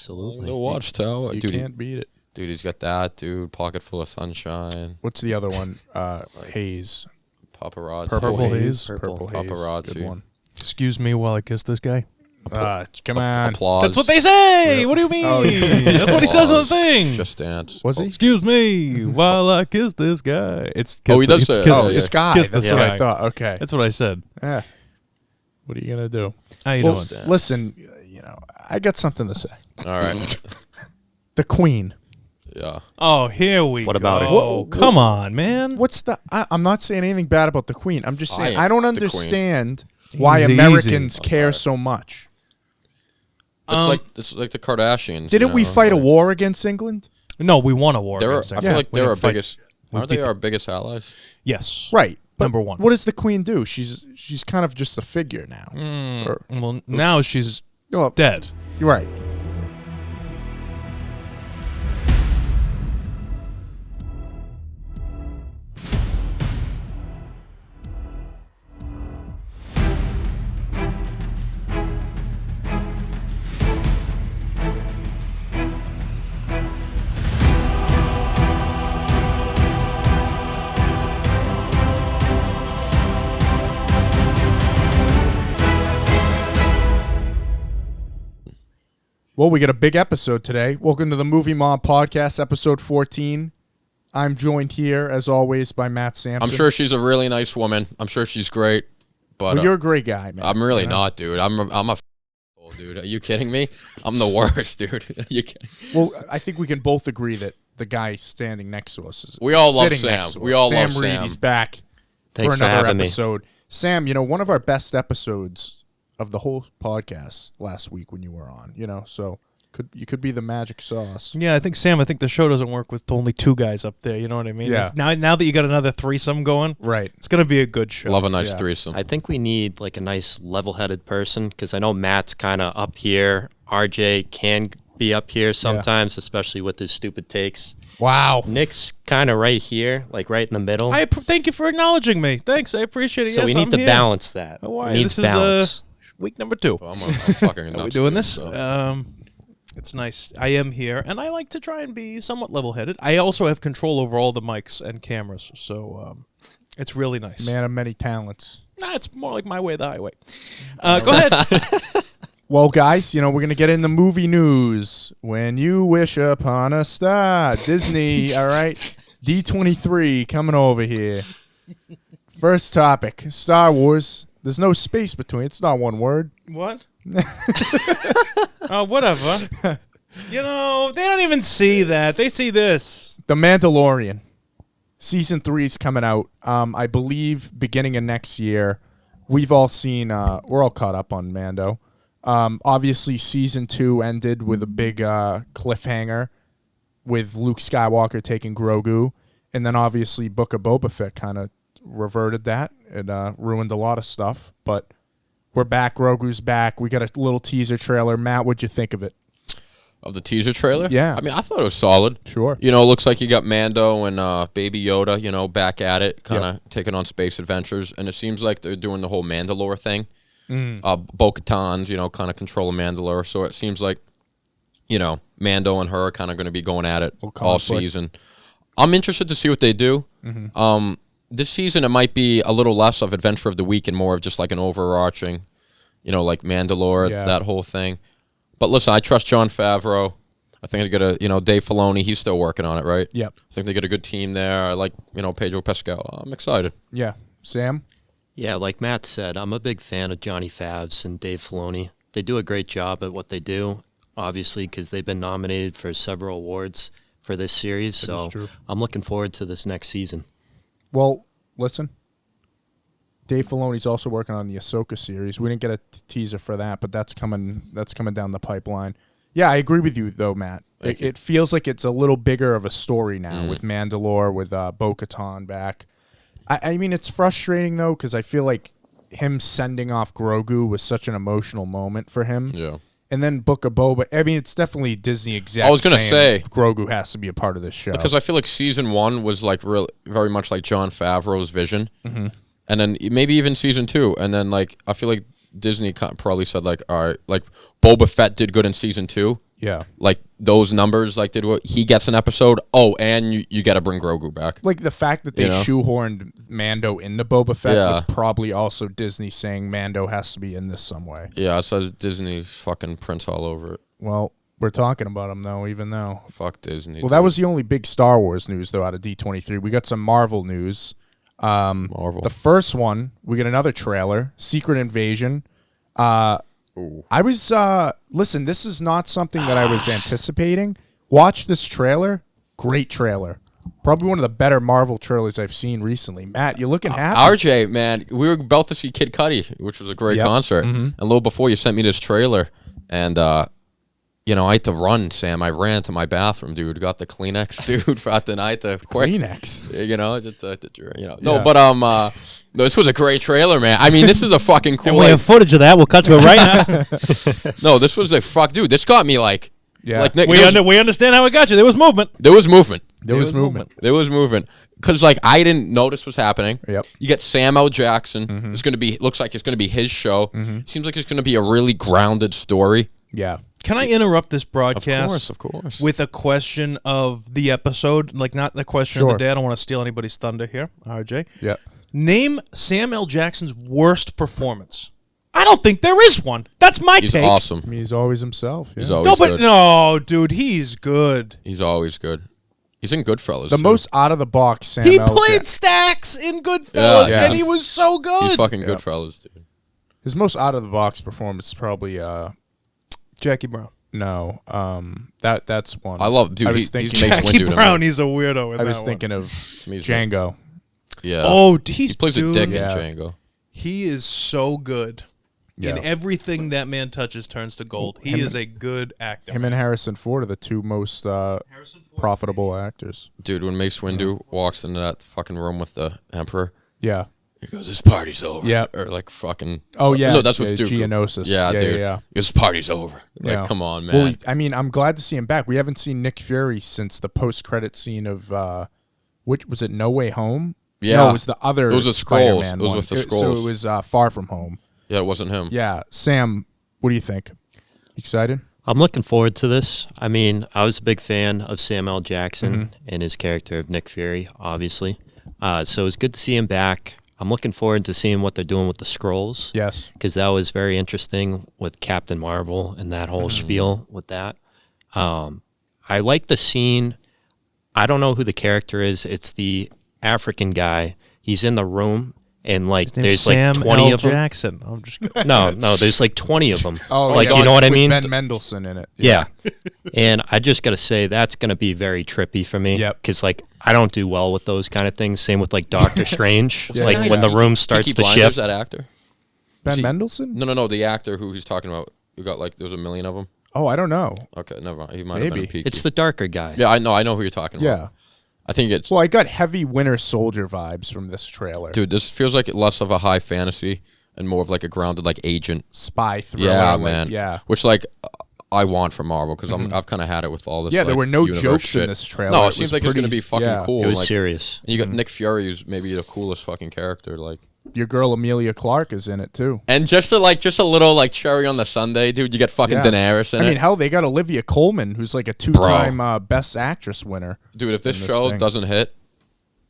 Absolutely. The Watchtower. You Dude, can't beat it. Dude, he's got that, dude. Pocket full of sunshine. What's the other one? Haze. Paparazzi. Purple Haze. Purple. Purple Haze. Paparazzi. Good one. Excuse me while I kiss this guy. Come on. Applause. That's what they say. Yeah. What do you mean? Oh, yeah. That's what he says on the thing. Just Dance. Was he? Excuse me while I kiss this guy. It's kiss Oh, he does it's say it. kiss Oh, the- yeah. Sky. kiss the That's what I sky. thought. Okay. That's what I said. Yeah. What are you going to do? How you Well, doing? listen, I got something to say. All right. The Queen. Yeah. Oh, here we What go. about it? Oh, come on, man. What's the... I'm not saying anything bad about the Queen. I'm just saying I don't the Queen. understand why Easy, Americans easy. care Okay. so much. It's like the Kardashians. Didn't we fight a like, war against England? No, we won a war. They're, against I England. feel like We they're our didn't fight. biggest. We Aren't they beat our biggest allies? Yes. Right. But Number one. What does the Queen do? She's kind of just a figure now. Well, now she's Oh, dead. you're right. Well, we got a big episode today. Welcome to the Movie Mob Podcast, episode 14. I'm joined here, as always, by Matt Sampson. I'm sure she's a really nice woman. I'm sure she's great. But Well, you're a great guy, man. I'm really not, dude. I'm a dude. Are you kidding me? I'm the worst, dude. Are you kidding? Well, I think we can both agree that the guy standing next to us is We all love sitting Sam. next to We us. all Sam love Reed, Sam. he's back Thanks for for another having me. episode. Sam, one of our best episodes of the whole podcast last week when you were on, so you could be the magic sauce. Yeah, I think the show doesn't work with only two guys up there. You know what I mean? Yeah. It's now that you got another threesome going, Right. it's gonna be a good show. Love a nice Yeah. threesome. I think we need like a nice level-headed person because I know Matt's kind of up here. RJ can be up here sometimes, especially with his stupid takes. Wow. Nick's kind of right here, like right in the middle. Thank you for acknowledging me. Thanks, I appreciate it. so yes, we need I'm to here. balance that. Oh, why? It needs This balance. is week number 2. I'm fucking nuts. Are we doing dude, this? so. It's nice. I am here, and I like to try and be somewhat level-headed. I also have control over all the mics and cameras, so it's really nice. Man of many talents. Nah, it's more like my way or the highway. Go ahead. Well, guys, we're going to get in the movie news. When you wish upon a star. Disney, all right? D23 coming over here. First topic, Star Wars. There's no space between. It's not one word. What? Whatever. They don't even see that. They see this. The Mandalorian. Season 3 is coming out. I believe beginning of next year. We've all seen, we're all caught up on Mando. Obviously, Season 2 ended with a big cliffhanger with Luke Skywalker taking Grogu. And then, obviously, Book of Boba Fett kind of reverted that. It ruined a lot of stuff. But we're back. Grogu's back. We got a little teaser trailer. Matt, what'd you think of it? Of the teaser trailer? Yeah. I mean, I thought it was solid. Sure. It looks like you got Mando and Baby Yoda, back at it, kind of taking on space adventures. And it seems like they're doing the whole Mandalore thing. Bo-Katan's, kind of controlling Mandalore. So it seems like, Mando and her are kind of going to be going at it all season. I'm interested to see what they do. This season, it might be a little less of Adventure of the Week and more of just like an overarching, like Mandalore, that whole thing. But listen, I trust Jon Favreau. I think they got Dave Filoni. He's still working on it, right? Yep. I think they got a good team there. I like, Pedro Pascal. I'm excited. Yeah. Sam? Yeah, like Matt said, I'm a big fan of Johnny Favs and Dave Filoni. They do a great job at what they do, obviously, because they've been nominated for several awards for this series. So true. I'm looking forward to this next season. Well, listen. Dave Filoni's also working on the Ahsoka series. We didn't get a teaser for that, but that's coming down the pipeline. Yeah, I agree with you, though, Matt. It feels like it's a little bigger of a story now with Mandalore, with Bo-Katan back. I mean, it's frustrating, though, because I feel like him sending off Grogu was such an emotional moment for him. Yeah. And then Book of Boba. I mean, it's definitely Disney exec. I was gonna saying say Grogu has to be a part of this show Because I feel like season 1 was like very much like Jon Favreau's vision. And then maybe even season 2. And then I feel like Disney probably said all right, Boba Fett did good in season 2. Yeah. Like those numbers, like did what he gets an episode. Oh, and you got to bring Grogu back. Like the fact that they You know? shoehorned Mando into Boba Fett Yeah. was probably also Disney saying Mando has to be in this some way. Yeah, it says Disney's fucking prints all over it. Well, we're talking about him though, even though. Fuck Disney. Well, that was the only big Star Wars news though out of D23. We got some Marvel news. Marvel. The first one, we get another trailer, Secret Invasion. Ooh. I was listen, this is not something that I was anticipating. Watch this trailer. Great trailer. Probably one of the better Marvel trailers I've seen recently. Matt, you looking happy? RJ, man, we were about to see Kid Cudi, which was a great Yep. concert. And a little before, you sent me this trailer, and you know, I had to run, Sam. I ran to my bathroom, dude. Got the Kleenex, dude, for the night. Kleenex. You know, just, you know. Yeah. No, but this was a great trailer, man. I mean, this is a fucking cool. And we have footage of that. We'll cut to it right now. No, this was a fuck, dude. This got me like, Yeah. like Nick, we understand how it got you. There was movement. there was movement. There was movement. There was movement. Because, like, I didn't know this was happening. Yep. You get Sam L. Jackson. It's going to be, looks like it's going to be his show. Seems like it's going to be a really grounded story. Yeah. Can I interrupt this broadcast? Of course. With a question of the episode, like not the question of Sure. the day. I don't want to steal anybody's thunder here, RJ. Yep. Name Sam L. Jackson's worst performance. I don't think there is one. That's my He's take. awesome. I mean, he's always himself. Yeah. He's No, always but good. no, dude, he's good. He's always good. He's in Goodfellas. The too. most out of the box Sam He L. played Ja- Stacks in Goodfellas, Yeah. and he was so good. He's fucking Yeah. Goodfellas, dude. His most out of the box performance is probably Jackie Brown. no. That's one. I love, dude. I was He's thinking Mace Jackie Windu to Brown, me. he's a weirdo. In I was that thinking of To me, he's Django. Yeah. Oh, he plays a dick Yeah. in Django. He is so good. Yeah. In everything that man touches turns to gold. He is a good actor. Him and Harrison Ford are the two most profitable actors. Dude, when Mace Windu walks into that fucking room with the Emperor, Yeah. he goes, "This party's over." Yeah. Or like fucking. Oh yeah. No, that's what's yeah, Duke. Geonosis. Yeah, dude. Yeah. This party's over. Like, Yeah. come on, man. Well, I mean, I'm glad to see him back. We haven't seen Nick Fury since the post-credit scene of which was it? No Way Home. Yeah. No, it was the other. It was the Skrulls. Spider-Man It was one. with the So Skrulls. it was Far From Home. Yeah, it wasn't him. Yeah, Sam, what do you think? Excited? I'm looking forward to this. I mean, I was a big fan of Sam L. Jackson and his character of Nick Fury, obviously. So it's good to see him back. I'm looking forward to seeing what they're doing with the Skrulls. Yes. Because that was very interesting with Captain Marvel and that whole spiel with that. I like the scene. I don't know who the character is. It's the African guy. He's in the room, and like there's Sam like 20 L. of them. Jackson. I'm just No, there's like 20 of them. Oh, like yeah, you know what I with mean? Ben Mendelsohn in it. Yeah. And I just got to say, that's going to be very trippy for me. Yep. Because, like, I don't do well with those kind of things. Same with, like, Doctor Strange. Yeah. Like, when the room starts Peaky to Blinders, shift. that actor? Ben he- Mendelsohn? No, the actor who he's talking about. Who got like, there was a million of them. Oh, I don't know. Okay, never mind. He might have been Maybe. a Peaky. It's the darker guy. Yeah, I know who you're talking about. Yeah. I think it's Well, I got heavy Winter Soldier vibes from this trailer. dude. This feels like less of a high fantasy and more of like a grounded like agent. Spy thriller. Yeah, like, man. Yeah. Which like I want from Marvel because I've kind of had it with all this. Yeah, there like, were no universe jokes shit. in this trailer. No, It it was seems like it's gonna pretty- be fucking yeah. cool. It was like, serious. and you got Nick Fury, who's maybe the coolest fucking character. Like, Your girl Amelia Clark is in it too. and just a little like cherry on the sundae, dude. You get fucking Yeah. Daenerys in I it. mean, hell, they got Olivia Colman, who's like a two-time Best Actress winner. Dude, if this in this show thing. doesn't hit,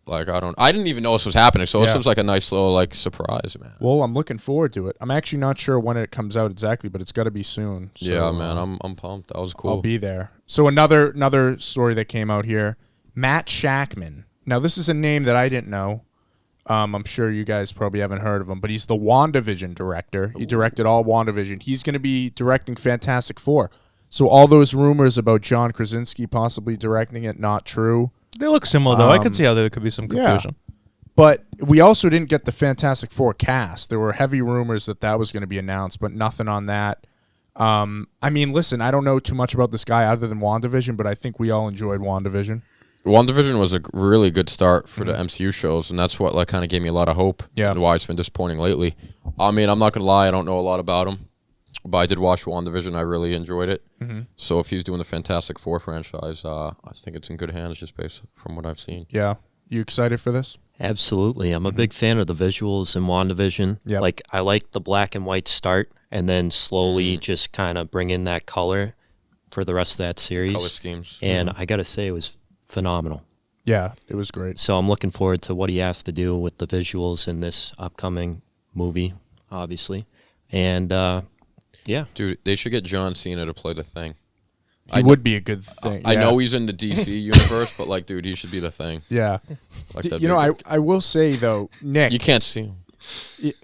like I didn't even know this was happening. So this Yeah. was like a nice little like surprise, man. Well, I'm looking forward to it. I'm actually not sure when it comes out exactly, but it's got to be soon. So, Yeah, man, I'm pumped. That was cool. I'll be there. So another story that came out here, Matt Shackman. Now this is a name that I didn't know. I'm sure you guys probably haven't heard of him, but he's the WandaVision director. He directed all WandaVision. He's going to be directing Fantastic Four. So all those rumors about John Krasinski possibly directing it, not true. They look similar, though. I could see how there could be some confusion. But we also didn't get the Fantastic Four cast. There were heavy rumors that was going to be announced, but nothing on that. I mean, listen, I don't know too much about this guy other than WandaVision, but I think we all enjoyed WandaVision. WandaVision was a really good start for the MCU shows, and that's what like kind of gave me a lot of hope. Yeah. And why it's been disappointing lately. I mean, I'm not gonna lie, I don't know a lot about him, but I did watch WandaVision. I really enjoyed it. So if he's doing the Fantastic Four franchise, I think it's in good hands just based from what I've seen. Yeah. You excited for this? Absolutely. I'm a big fan of the visuals in WandaVision. Yep. Like, I like the black and white start and then slowly just kind of bring in that color for the rest of that series. Color schemes. And I got to say, it was phenomenal. Yeah, it was great. So I'm looking forward to what he has to do with the visuals in this upcoming movie, obviously. And, yeah. Dude, they should get John Cena to play the Thing. He would be a good thing. I know he's in the DC universe, but like, dude, he should be the Thing. Yeah. Like, You know, I will say though, Nick. you can't see him.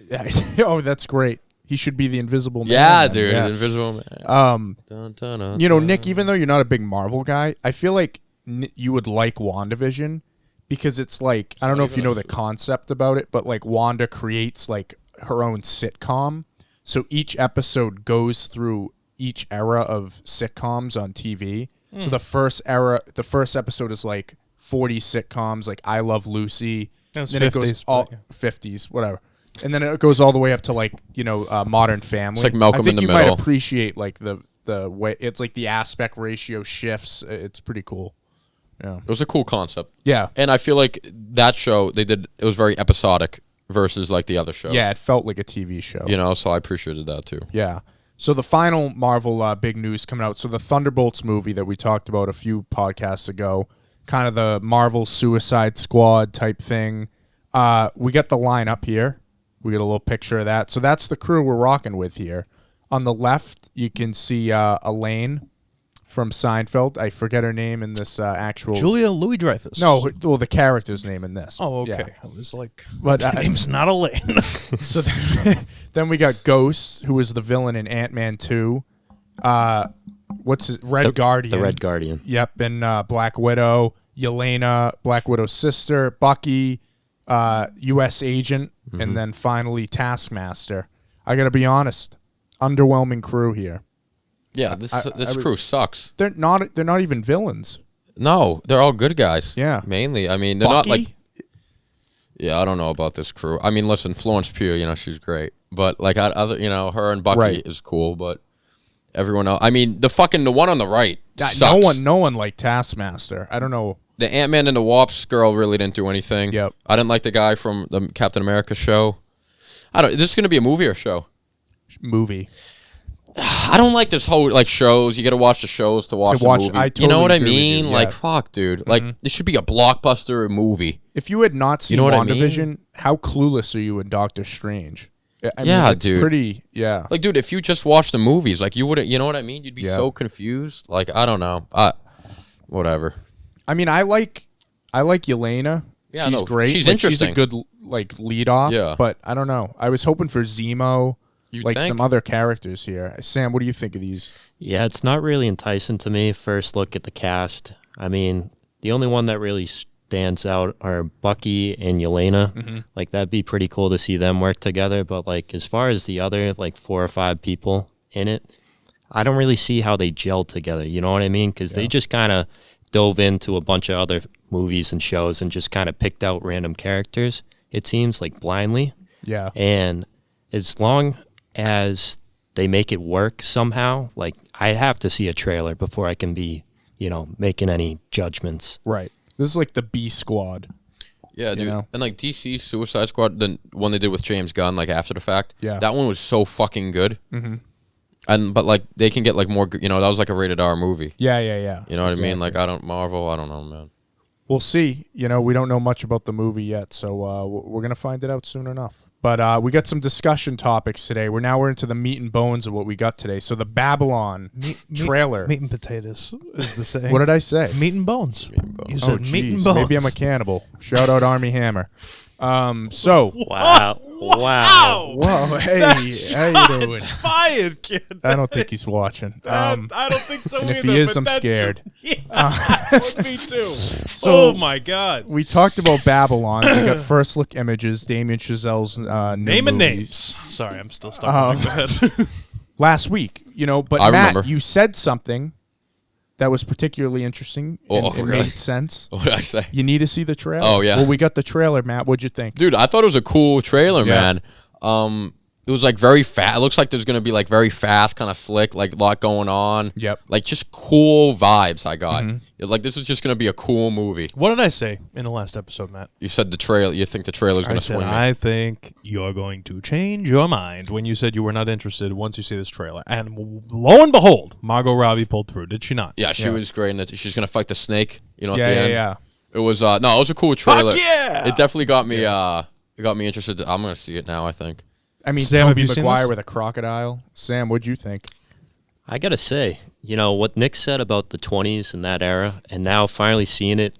Oh, that's great. He should be the Invisible Man. Yeah, then. dude, Yeah. Invisible Man. Dun, dun, dun, You know, dun. Nick, even though you're not a big Marvel guy, I feel like you would like WandaVision because it's like, I don't know if you know the concept about it, but like Wanda creates like her own sitcom. So each episode goes through each era of sitcoms on TV. So the first episode is like 40s sitcoms, like I Love Lucy. That's Then 50s, it goes but all yeah. 50s, whatever. And then it goes all the way up to like, you know, Modern Family. It's like Malcolm I think in the you Middle. might appreciate like the way it's like the aspect ratio shifts. It's pretty cool. Yeah. It was a cool concept. Yeah. And I feel like that show it was very episodic versus like the other show. Yeah, it felt like a TV show. You know, so I appreciated that too. Yeah. So the final Marvel big news coming out. So the Thunderbolts movie that we talked about a few podcasts ago, kind of the Marvel Suicide Squad type thing. We got the line up here. We get a little picture of that. So that's the crew we're rocking with here. On the left, you can see Elaine from Seinfeld. I forget her name in this actual. Julia Louis-Dreyfus. No, well, the character's name in this. Oh, okay. Yeah. I was like, But her name's not Elaine. So then we got Ghost, who was the villain in Ant-Man 2. What's his Red Guardian? The Red Guardian. Yep, and Black Widow, Yelena, Black Widow's sister, Bucky, U.S. Agent, and then finally Taskmaster. I got to be honest, underwhelming crew here. Yeah, this I crew sucks. They're not even villains. No, they're all good guys. Yeah. Mainly. I mean, they're Bucky? not like. Yeah, I don't know about this crew. I mean, listen, Florence Pugh, you know, she's great, but like other, you know, her and Bucky Right. is cool, but everyone else. I mean, the one on the right. No Sucks. one liked Taskmaster. I don't know. The Ant-Man and the Wasp girl really didn't do anything. Yep. I didn't like the guy from the Captain America show. Is this going to be a movie or show? Movie. I don't like this whole like shows. You got to watch the shows to watch the movie. I You know totally what I agree with you, mean? yeah. Mm-hmm. Like, fuck, dude. Like, this should be a blockbuster movie. If you had not seen know what I mean? WandaVision, how clueless are you in Doctor Strange? I Yeah, mean, it's dude. Pretty, yeah. Like, dude, if you just watched the movies, like, you wouldn't. You know what I mean? You'd be Yeah. so confused. Like, I don't know. Whatever. I mean, I like Yelena. Yeah, she's no, great. she's Like, interesting. She's a good like lead off. Yeah. But I don't know. I was hoping for Zemo, You'd like think. some other characters here. Sam, what do you think of these? Yeah, it's not really enticing to me. First look at the cast. I mean, the only one that really stands out are Bucky and Yelena. Like, that'd be pretty cool to see them work together. But, like, as far as the other, like, 4 or 5 people in it, I don't really see how they gel together. You know what I mean? Because they just kind of dove into a bunch of other movies and shows and just kind of picked out random characters, it seems, like, blindly. Yeah. And as long as they make it work somehow, like, I'd have to see a trailer before I can be, you know, making any judgments. Right. This is like the B Squad. Yeah, dude. know? And like DC Suicide Squad, the one they did with James Gunn, like after the fact. Yeah. That one was so fucking good. Mm-hmm. But like they can get like more. You know, that was like a rated R movie. Yeah. You know what I mean? Like I don't know, man. We'll see. You know, we don't know much about the movie yet, so we're going to find it out soon enough. But we got some discussion topics today. We're into the meat and bones of what we got today. So the Babylon trailer. Meat and potatoes is the saying. What did I say? Meat and bones. You said meat and jeez. bones. Maybe I'm a cannibal. Shout out Army Hammer. So, Wow. Wow. whoa, hey, how you doing? It's fired, kid. I don't think he's watching. I don't think so and either. if he is, but I'm that's scared. me too. Oh my god. We talked about Babylon. We got first look images. Damien Chazelle's new Name and movies. names. Sorry, I'm still stuck on my head. Last week, you know, but I Matt, remember. you said something that was particularly interesting and it really? made sense. What did I say? You need to see the trailer. Oh, yeah. Well, we got the trailer, Matt. What'd you think? Dude, I thought it was a cool trailer, Yeah. man. it was like very fast. It looks like there's gonna be like very fast, kind of slick, like a lot going on. Yep. Like just cool vibes I got. It was like this is just gonna be a cool movie. What did I say in the last episode, Matt? You said the trailer. You think the trailer's I gonna said, swing me? I think you're going to change your mind when you said you were not interested once you see this trailer. And lo and behold, Margot Robbie pulled through. Did she not? Yeah, she was great. And she's gonna fight the snake. You know, at Yeah, the yeah, end. yeah. It was no, it was a cool trailer. yeah! It definitely got me. It got me interested. I'm gonna see it now. I think. I mean, Sam, have Tobey you seen Maguire this? with a crocodile. Sam, what'd you think? I gotta say, what Nick said about the 20s and that era, and now finally seeing it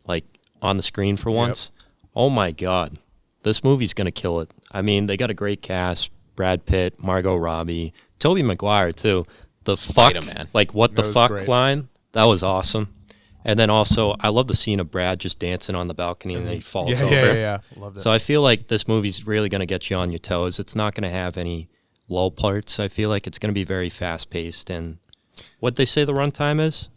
like on the screen for once. Oh my God, this movie's gonna kill it. I mean, they got a great cast: Brad Pitt, Margot Robbie, Tobey Maguire too. The fuck, Spider-Man. like what the That was fuck great. line? That was awesome. And then also, I love the scene of Brad just dancing on the balcony and then he falls Yeah, over. yeah. Love that. So I feel like this movie's really going to get you on your toes. It's not going to have any low parts. I feel like it's going to be very fast paced. And what they say the runtime is?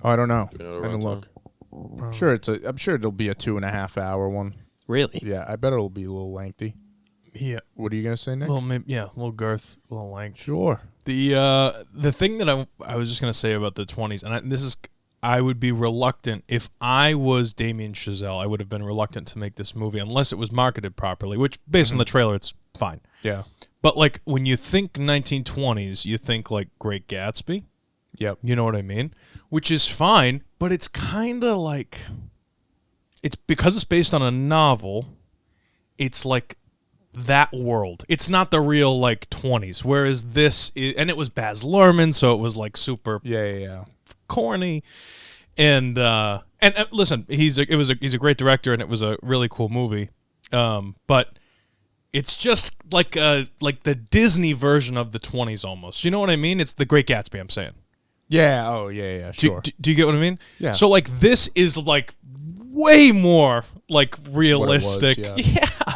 Oh, I don't know. You know I the didn't runtime? look. I'm sure it'll be a 2.5 hour one. Really? Yeah, I bet it'll be a little lengthy. Yeah. What are you gonna say, Nick? Well, maybe, yeah, a little girth, a little length. Sure. The thing that I was just gonna say about the 20s, and I would be reluctant if I was Damien Chazelle. I would have been reluctant to make this movie unless it was marketed properly. Which, based on the trailer, it's fine. Yeah. But like when you think 1920s, you think like Great Gatsby. Yep. You know what I mean? Which is fine, but it's kind of like it's because it's based on a novel. It's like that world. It's not the real like 20s. Whereas this is, and it was Baz Luhrmann, so it was like super Yeah. corny. And listen, he's a great director, and it was a really cool movie. But it's just like the Disney version of the 20s almost. You know what I mean? It's the Great Gatsby. I'm saying. Yeah. Oh, yeah. Sure. Do you get what I mean? Yeah. So like this is like way more like realistic. yeah.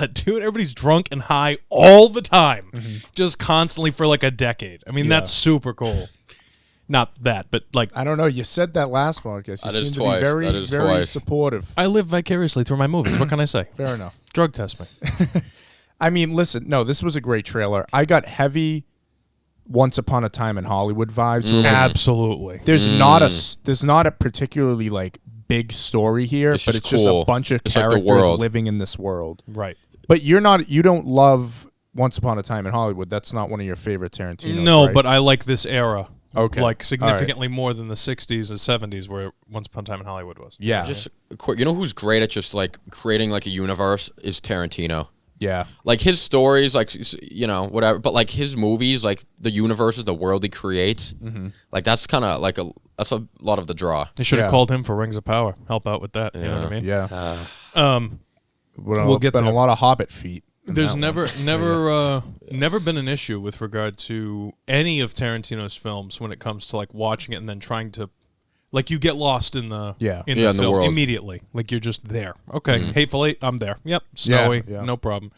Yeah, dude. Everybody's drunk and high all the time, Mm-hmm. just constantly for like a decade. I mean, that's super cool. Not that, but like I don't know. You said that last podcast. You That is seem to twice. be very, That is very twice. supportive. I live vicariously through my movies. What can I say? Fair enough. Drug test me. I mean, listen. No, this was a great trailer. I got heavy Once Upon a Time in Hollywood vibes. Where, like, Absolutely. there's not a particularly like big story here, It's but just it's just a cool. bunch of It's like the characters world. living in this world. Right. But you don't love Once Upon a Time in Hollywood. That's not one of your favorite Tarantinos. No, right? but I like this era. Okay. Like significantly more than the 60s and 70s where Once Upon a Time in Hollywood was. yeah, Just quick. You know who's great at just like creating like a universe is Tarantino. yeah, Like his stories, like whatever, but like his movies, like the universes, the world he creates, like that's kind of like that's a lot of the draw. They should have Yeah. called him for Rings of Power. Help out with that. You know what I mean? yeah. We'll get been there. a lot of Hobbit feet. in There's that one. never been an issue with regard to any of Tarantino's films when it comes to like watching it and then trying to, like, you get lost in the Yeah. Yeah, the in the film world. immediately. Like you're just there. Okay, Hateful Eight, I'm there. Yep, Snowy, yeah. no problem.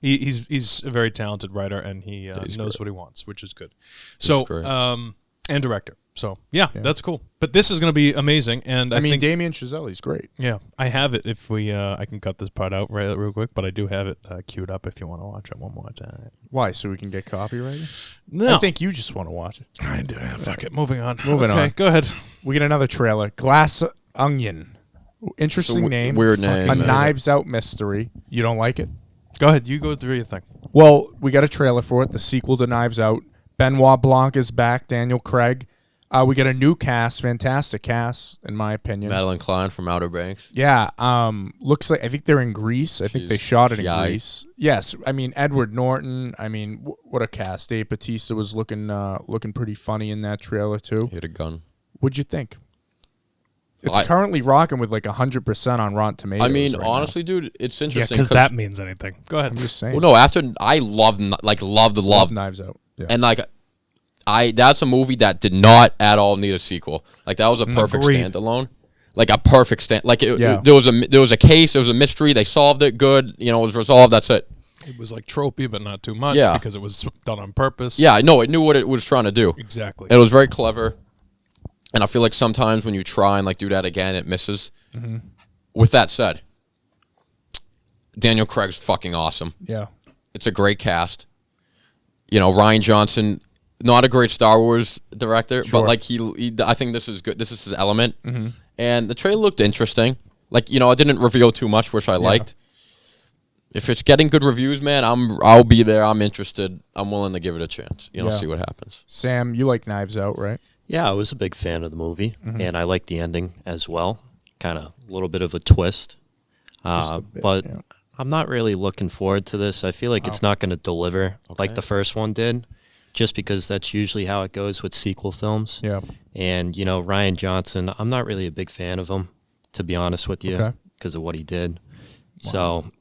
He's a very talented writer and he he's knows great. what he wants, which is good. So great. and director. So yeah, that's cool. But this is going to be amazing, and I I mean, think Damien Chazelle, he's great. yeah, I have it. If we, I can cut this part out real quick, but I do have it queued up if you want to watch it one more time. Why? So we can get copyrighted? No, I think you just want to watch it. I do. Fuck it. Moving on. Moving okay, on. Go ahead. We get another trailer. Glass Onion. Interesting It's a name. weird name, A man. Knives Out mystery. You don't like it? Go ahead. You go through your thing. Well, we got a trailer for it. The sequel to Knives Out. Benoit Blanc is back. Daniel Craig. We got a new cast. Fantastic cast, in my opinion. Madeline Klein from Outer Banks. Yeah. Looks like I think they're in Greece. I think they shot it in yikes. Greece. Yes. I mean Edward Norton. I mean what a cast. Dave Bautista was looking pretty funny in that trailer too. He had a gun. What'd you think? It's I- currently rocking with like 100% on Rotten Tomatoes. I mean, right now. honestly, dude, it's Yeah, interesting. because that means anything. Go ahead. I'm just saying. Well, no, after I loved Knives Out. Yeah. and like that's a movie that did not at all need a sequel. Like that was a perfect Agreed. standalone. Like a perfect like Yeah. there was a case, there was a mystery, they solved it good, it was resolved, that's it. It was like tropey, but not too much Yeah. because it was done on purpose. Yeah, I know, it knew what it was trying to do. Exactly. It was very clever. And I feel like sometimes when you try and like do that again, it misses. With that said, Daniel Craig's fucking awesome. Yeah. It's a great cast. Ryan Johnson, not a great Star Wars director, Sure. but like I think this is good. This is his element. And the trailer looked interesting. Like, I didn't reveal too much, which I liked. If it's getting good reviews, man, I'll be there. I'm interested. I'm willing to give it a chance. See what happens. Sam, you like Knives Out, right? Yeah, I was a big fan of the movie, and I liked the ending as well. Kind of a little bit of a twist. But I'm not really looking forward to this. I feel like it's not going to deliver like the first one did, just because that's usually how it goes with sequel films. Yeah. And, Ryan Johnson, I'm not really a big fan of him, to be honest with you, because of what he did. Wow. So,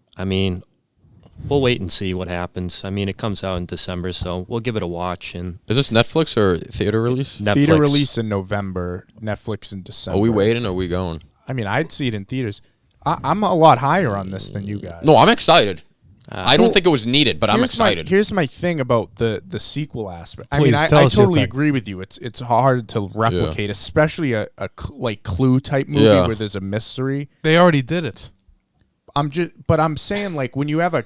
we'll wait and see what happens. It comes out in December, so we'll give it a watch. And is this Netflix or theater release? Netflix. Theater release in November, Netflix in December. Are we waiting or are we going? I'd see it in theaters. I'm a lot higher on this than you guys. No, I'm excited. I don't think it was needed, but I'm excited. Here's my thing about the sequel aspect. Please, I tell us your totally thing. agree with you. It's hard to replicate, especially a like Clue type movie where there's a mystery. They already did it. But I'm saying, like, when you have a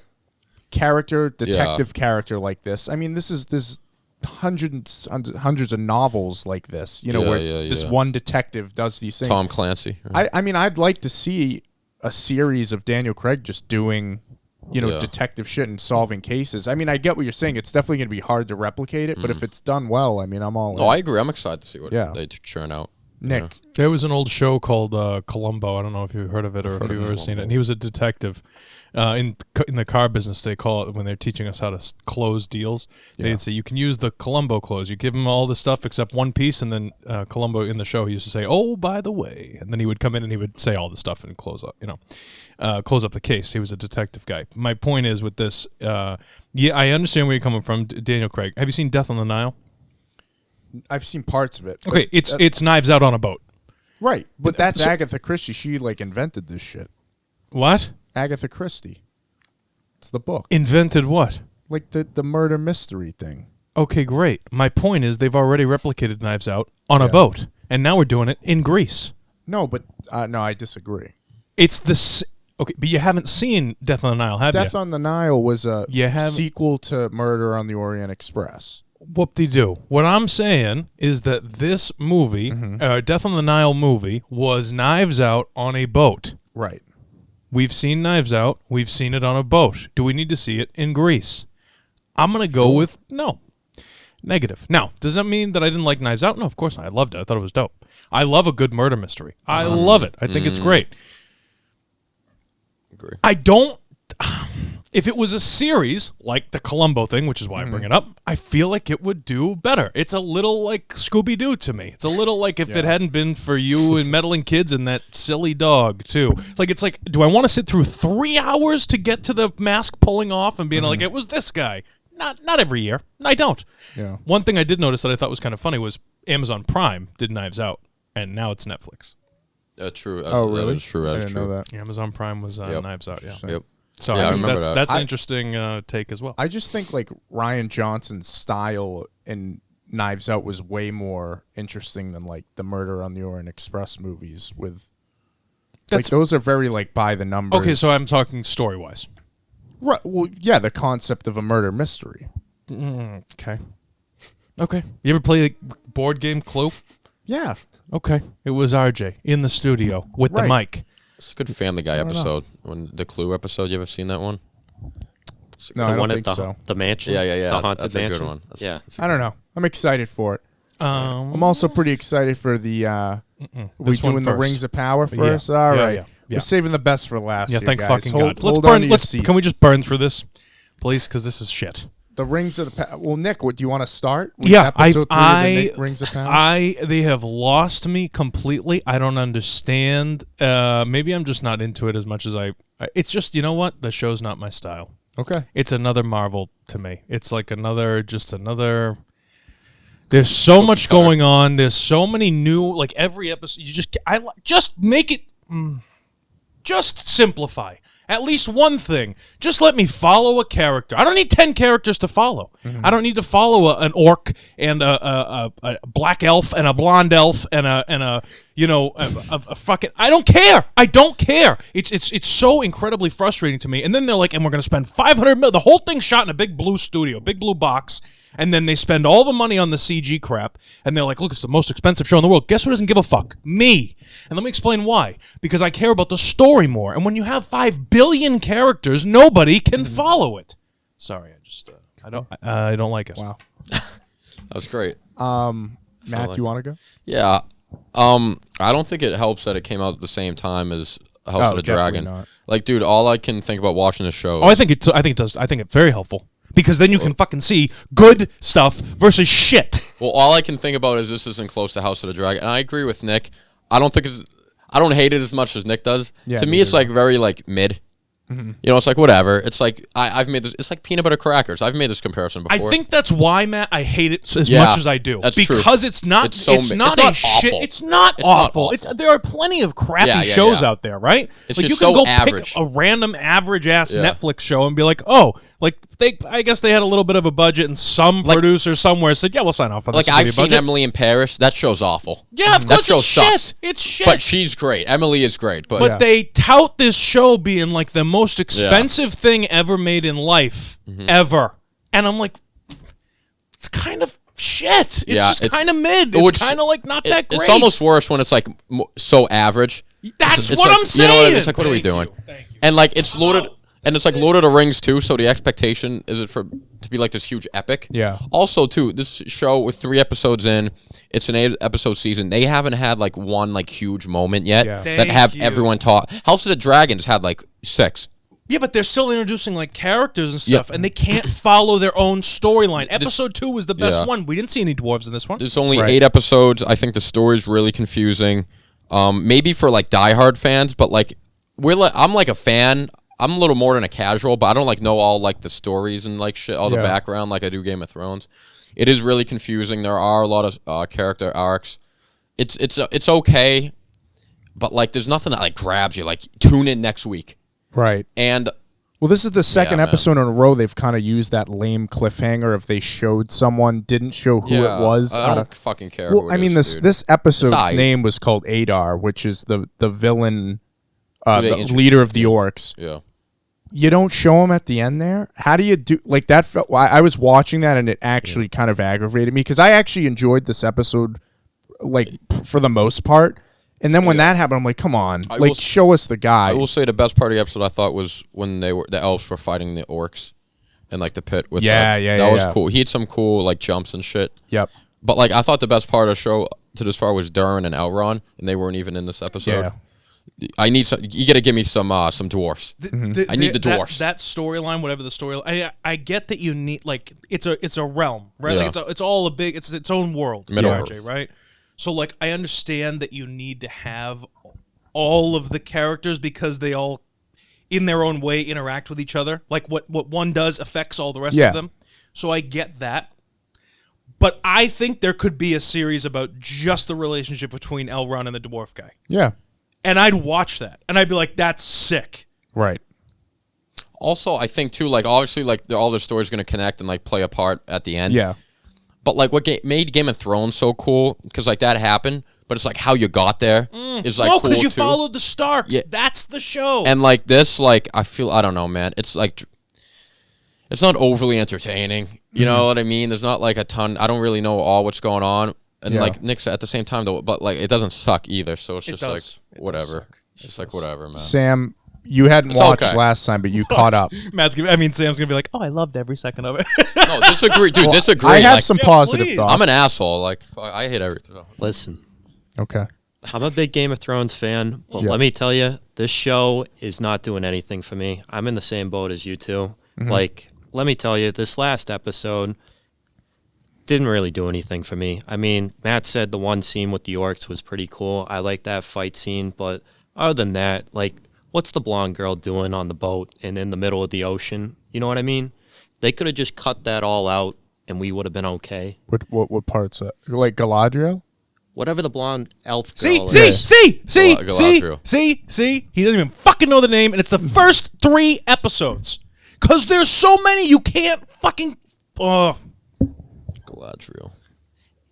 detective character like this, there's hundreds of novels like this, where this one detective does these things. Tom Clancy. Right? I'd like to see a series of Daniel Craig just doing, detective shit and solving cases. I get what you're saying. It's definitely going to be hard to replicate it, but if it's done well, I'm all in. No, I agree. I'm excited to see what they churn out. Nick. There was an old show called Columbo. I don't know if you've heard of it or if you've ever seen it. And he was a detective in the car business. They call it, when they're teaching us how to close deals, they'd say you can use the Columbo close. You give him all the stuff except one piece, and then Columbo in the show, he used to say, "Oh, by the way," and then he would come in and he would say all the stuff and close up the case. He was a detective guy. My point is with this, I understand where you're coming from, Daniel Craig. Have you seen Death on the Nile? I've seen parts of it. Okay, it's Knives Out on a boat. Right, but that's Agatha Christie. She invented this shit. What? Agatha Christie. It's the book. Invented what? Like the murder mystery thing. Okay, great. My point is they've already replicated Knives Out on a boat, and now we're doing it in Greece. No, but no, I disagree. It's okay, but you haven't seen Death on the Nile, have you? Death on the Nile was a sequel to Murder on the Orient Express. Whoop-de-doo. What I'm saying is that this movie, Death on the Nile movie, was Knives Out on a boat. Right. We've seen Knives Out. We've seen it on a boat. Do we need to see it in Greece? I'm going to go with no. Negative. Now, does that mean that I didn't like Knives Out? No, of course not. I loved it. I thought it was dope. I love a good murder mystery. I love it. I think it's great. Agree. I don't... If it was a series, like the Columbo thing, which is why I bring it up, I feel like it would do better. It's a little like Scooby-Doo to me. It's a little like if it hadn't been for you and meddling kids and that silly dog, too. Like, it's like, do I want to sit through 3 hours to get to the mask pulling off and being like, it was this guy? Not every year. I don't. Yeah. One thing I did notice that I thought was kind of funny was Amazon Prime did Knives Out, and now it's Netflix. True. Really? That is true. I That is didn't true. know that. Amazon Prime was Knives Out, yeah. Yep. So Yeah, I I mean, remember that. that's an interesting take as well. I just think Ryan Johnson's style in Knives Out was way more interesting than the Murder on the Orient Express movies with. Those are very by the numbers. Okay, so I'm talking story-wise. Right. Well, yeah, the concept of a murder mystery. Okay. You ever play the board game Clue? Yeah. Okay. It was RJ in the studio with the mic. It's a good Family Guy episode. When the Clue episode, you ever seen that one? No, the I one don't at think so. the mansion? Yeah. The haunted That's mansion? a good one. I don't know. I'm excited for it. I'm also pretty excited for the. We This one doing the first. Rings of Power first. All right. Yeah. We're saving the best for last. Yeah, here, thank guys. fucking God. Let's hold burn. on to your seats. Can we just burn through this, please? Because this is shit. The Rings of the Power. Well, Nick, what do you want to start? Episode 3 of the Nick Rings of Power. They have lost me completely. I don't understand. Maybe I'm just not into it as much as I. It's just, you know what? The show's not my style. Okay. It's another Marvel to me. It's like another. There's so much going on. There's so many new. Every episode, just make it. Just simplify. At least one thing. Just let me follow a character. I don't need 10 characters to follow. I don't need to follow an orc and a black elf and a blonde elf and a fucking. I don't care. I don't care. It's so incredibly frustrating to me. And then they're like, and we're gonna spend $500 million. The whole thing's shot in a big blue studio, big blue box. And then they spend all the money on the CG crap, and they're like, look, it's the most expensive show in the world. Guess who doesn't give a fuck? Me. And let me explain why. Because I care about the story more. And when you have 5 billion characters, nobody can follow it. Sorry, I don't like it. Wow. That was great. Matt, do you want to go? Yeah. I don't think it helps that it came out at the same time as House of the Dragon. Not. Like, dude, all I can think about watching the show. I think it does. I think it's very helpful. Because then you can fucking see good stuff versus shit. Well, all I can think about is this isn't close to House of the Dragon. And I agree with Nick. I don't hate it as much as Nick does. Yeah, to me, it's like very like mid. You know, it's like whatever. It's like I've made this. It's like peanut butter crackers. I've made this comparison before. I think that's why, Matt, I hate it as much as I do. That's because true. it's not. It's not awful. shit. It's not awful. There are plenty of crappy shows out there, right? It's like just you can so go average. pick a random average ass Netflix show and be like, oh, like I guess they had a little bit of a budget, and some producer somewhere said, yeah, we'll sign off on this. Like I've seen Emily in Paris. That show's awful. Yeah, of course, that show it's sucks. shit. It's shit. But she's great. Emily is great. But they tout this show being like the most expensive thing ever made in life, ever. And I'm like, it's kind of shit. It's just kind of mid. It's kind of like not that great. It's almost worse when it's like so average. That's it's what like, I'm saying. You know what I mean? It's like, what are we doing? Thank you. And like it's loaded. And it's like Lord of the Rings too, so the expectation is it to be like this huge epic. Yeah. Also too, this show with 3 episodes in, it's an 8-episode season. They haven't had like one like huge moment yet that have everyone talk. House of the Dragons had like 6. Yeah, but they're still introducing like characters and stuff, and they can't follow their own storyline. Episode 2 was the best one. We didn't see any dwarves in this one. There's only 8 episodes. I think the story's really confusing. Maybe for like diehard fans, but like I'm like a fan. I'm a little more than a casual, but I don't like know all like the stories and like shit, all the background like I do Game of Thrones. It is really confusing. There are a lot of character arcs. It's okay, but like there's nothing that like grabs you. Like tune in next week, Right. And well, this is the second episode in a row they've kind of used that lame cliffhanger. If they showed someone, didn't show who it was. I don't fucking care. Well, I mean, dude. this episode's name was called Adar, which is the villain, the leader of the orcs. Yeah. You don't show him at the end there? How do you do like that? I was watching that and it actually kind of aggravated me because I actually enjoyed this episode, like for the most part. And then when that happened, I'm like, come on, show us the guy. I will say the best part of the episode I thought was when the elves were fighting the orcs, in like the pit with that was cool. He had some cool like jumps and shit. Yep. But like I thought the best part of the show to this far was Durin and Elrond, and they weren't even in this episode. Yeah. I need some. You got to give me some dwarfs. I need the dwarfs. That storyline, whatever the storyline. I get that you need like it's a realm, right? Like it's all a big. It's its own world, Middle-earth. right? So like I understand that you need to have all of the characters because they all, in their own way, interact with each other. Like what one does affects all the rest of them. So I get that. But I think there could be a series about just the relationship between Elrond and the dwarf guy. Yeah. And I'd watch that. And I'd be like, that's sick. Right. Also, I think, too, like, obviously, like, all their stories going to connect and, like, play a part at the end. Yeah. But, like, what made Game of Thrones so cool, because, like, that happened, but it's, like, how you got there is, like, cool, because you too. followed the Starks. Yeah. That's the show. And, like, this, like, I don't know, man. It's, like, it's not overly entertaining. You know what I mean? There's not, like, a ton. I don't really know all what's going on. And, like, Nick said, at the same time, though, but, like, it doesn't suck either. So it's just, like, whatever. It's like, whatever, man. Sam, you hadn't watched last time, but you caught up. Sam's going to be like, oh, I loved every second of it. No, disagree. Dude, disagree. I have like, some positive thoughts. I'm an asshole. Like, I hate everything. Listen. Okay. I'm a big Game of Thrones fan, but let me tell you, this show is not doing anything for me. I'm in the same boat as you two. Like, let me tell you, this last episode didn't really do anything for me. I mean, Matt said the one scene with the orcs was pretty cool. I like that fight scene, but other than that, like, what's the blonde girl doing on the boat and in the middle of the ocean? You know what I mean? They could have just cut that all out and we would have been okay. What parts? Like Galadriel? whatever the blonde elf See. girl is. See. He doesn't even fucking know the name, and it's the first 3 episodes. Because there's so many you can't fucking... Galadriel.